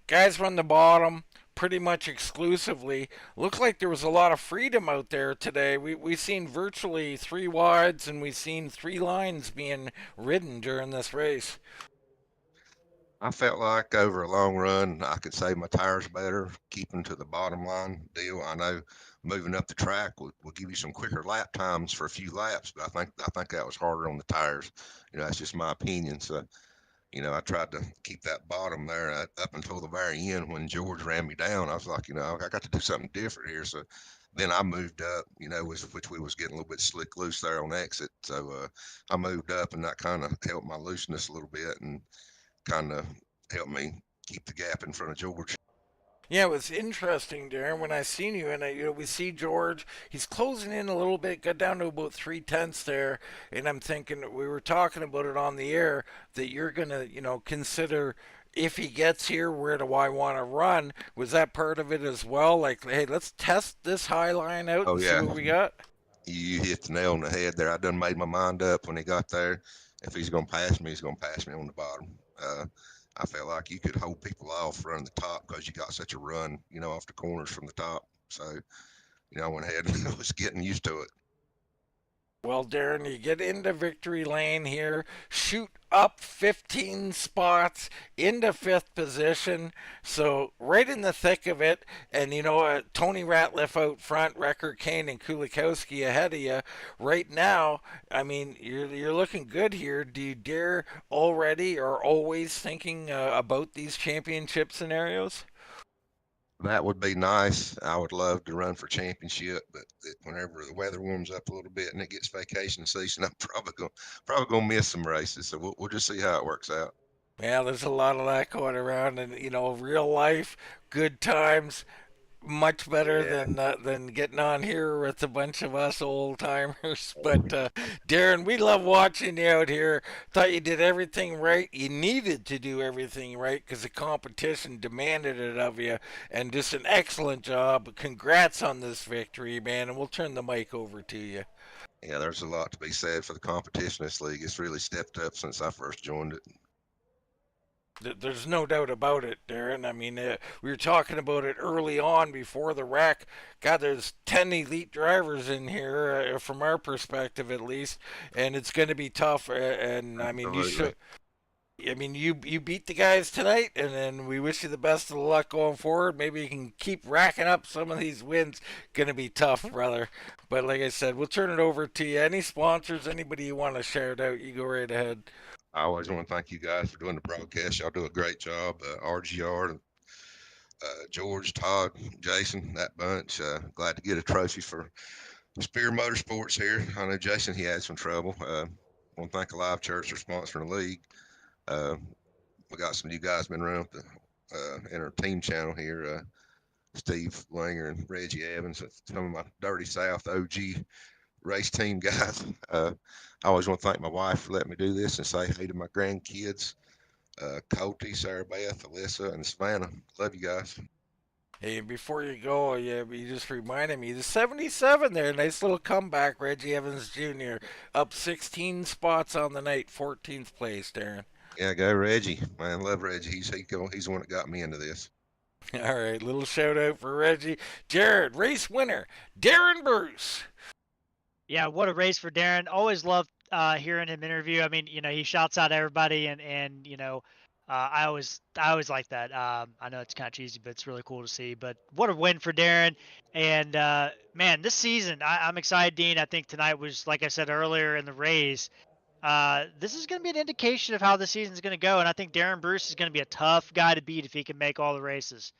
guys run the bottom pretty much exclusively. Looks like there was a lot of freedom out there today. We seen virtually three wides and we seen three lines being ridden during this race. I felt like over a long run, I could save my tires better, keeping to the bottom line deal. I know moving up the track will give you some quicker lap times for a few laps, but I think that was harder on the tires. That's just my opinion. So, I tried to keep that bottom there up until the very end when George ran me down. I was like, I got to do something different here. So then I moved up, which we was getting a little bit slick loose there on exit. So I moved up, and that kind of helped my looseness a little bit and kind of helped me keep the gap in front of George. Yeah, it was interesting, Darren, when I seen you, and we see George. He's closing in a little bit, got down to about 3/10 there, and I'm thinking we were talking about it on the air that you're gonna, consider if he gets here, where do I want to run? Was that part of it as well? Like, hey, let's test this high line out Oh and see yeah, what we got. you hit the nail on the head there. I done made my mind up when he got there. If he's gonna pass me, he's gonna pass me on the bottom. I felt like you could hold people off running the top because you got such a run, off the corners from the top. So, I went ahead and was getting used to it. Well, Darren, you get into victory lane here, shoot up 15 spots into fifth position. So, right in the thick of it. And, Tony Ratliff out front, Wrecker, Kane, and Kulikowski ahead of you. Right now, I mean, you're looking good here. Do you dare already or always thinking about these championship scenarios? That would be nice. I would love to run for championship, but whenever the weather warms up a little bit and it gets vacation season, I'm probably gonna miss some races. So we'll just see how it works out. Yeah, there's a lot of that going around, and real life, good times, much better Yeah. than getting on here with a bunch of us old timers. But Darren, we love watching you out here. Thought you did everything right. You needed to do everything right because the competition demanded it of you, and just an excellent job. Congrats on this victory, man. And we'll turn the mic over to you. Yeah, there's a lot to be said for the competition in this league. It's really stepped up since I first joined it. There's no doubt about it, Darren. I mean, we were talking about it early on before the wreck. God, there's 10 elite drivers in here, from our perspective at least, and it's going to be tough. And I mean, you Absolutely. should. I mean, you beat the guys tonight, and then we wish you the best of luck going forward. Maybe you can keep racking up some of these wins. Going to be tough, brother. But like I said, we'll turn it over to you. Any sponsors, anybody you want to shout out, you go right ahead. I always want to thank you guys for doing the broadcast. Y'all do a great job. RGR, George, Todd, Jason, that bunch. Glad to get a trophy for Spear Motorsports here. I know Jason, he had some trouble. Want to thank Alive Church for sponsoring the league. Uh, we got some new guys been around the, in our team channel here. Steve Langer and Reggie Evans, some of my Dirty South OG race team guys. I always want to thank my wife for letting me do this and say hey to my grandkids. Colty, Sarah Beth, Alyssa, and Savannah. Love you guys. Hey, before you go, you just reminded me the 77 there, nice little comeback. Reggie Evans Jr. up 16 spots on the night, 14th place, Darren. Yeah, go Reggie. Man, love Reggie. He's the one that got me into this. All right, little shout out for Reggie. Jared, race winner, Darren Bruce. Yeah, what a race for Darren. Always loved hearing him interview. I mean, he shouts out everybody, and I always like that. I know it's kind of cheesy, but it's really cool to see. But what a win for Darren. And man, this season, I'm excited, Dean. I think tonight was, like I said earlier in the race, this is going to be an indication of how the season's going to go. And I think Darren Bruce is going to be a tough guy to beat if he can make all the races.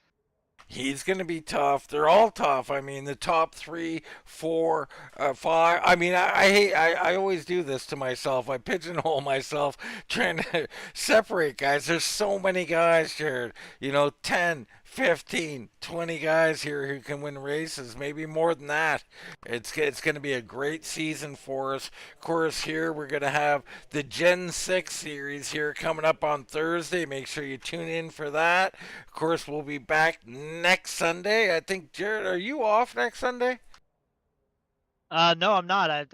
He's going to be tough. They're all tough. I mean, the top 3, 4, 5. I mean, I always do this to myself. I pigeonhole myself trying to separate guys. There's so many guys, Jared. 10, 15, 20 guys here who can win races, maybe more than that. It's going to be a great season for us. Of course, here we're going to have the Gen 6 series here coming up on Thursday. Make sure you tune in for that. Of course, we'll be back next Sunday. I think, Jared, are you off next Sunday? No, I'm not. I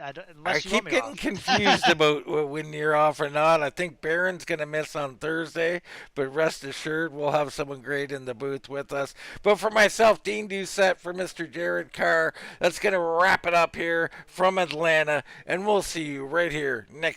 keep getting confused about when you're off or not. I think Barron's going to miss on Thursday, but rest assured we'll have someone great in the booth with us. But for myself, Dean Doucette, for Mr. Jared Carr, that's going to wrap it up here from Atlanta, and we'll see you right here next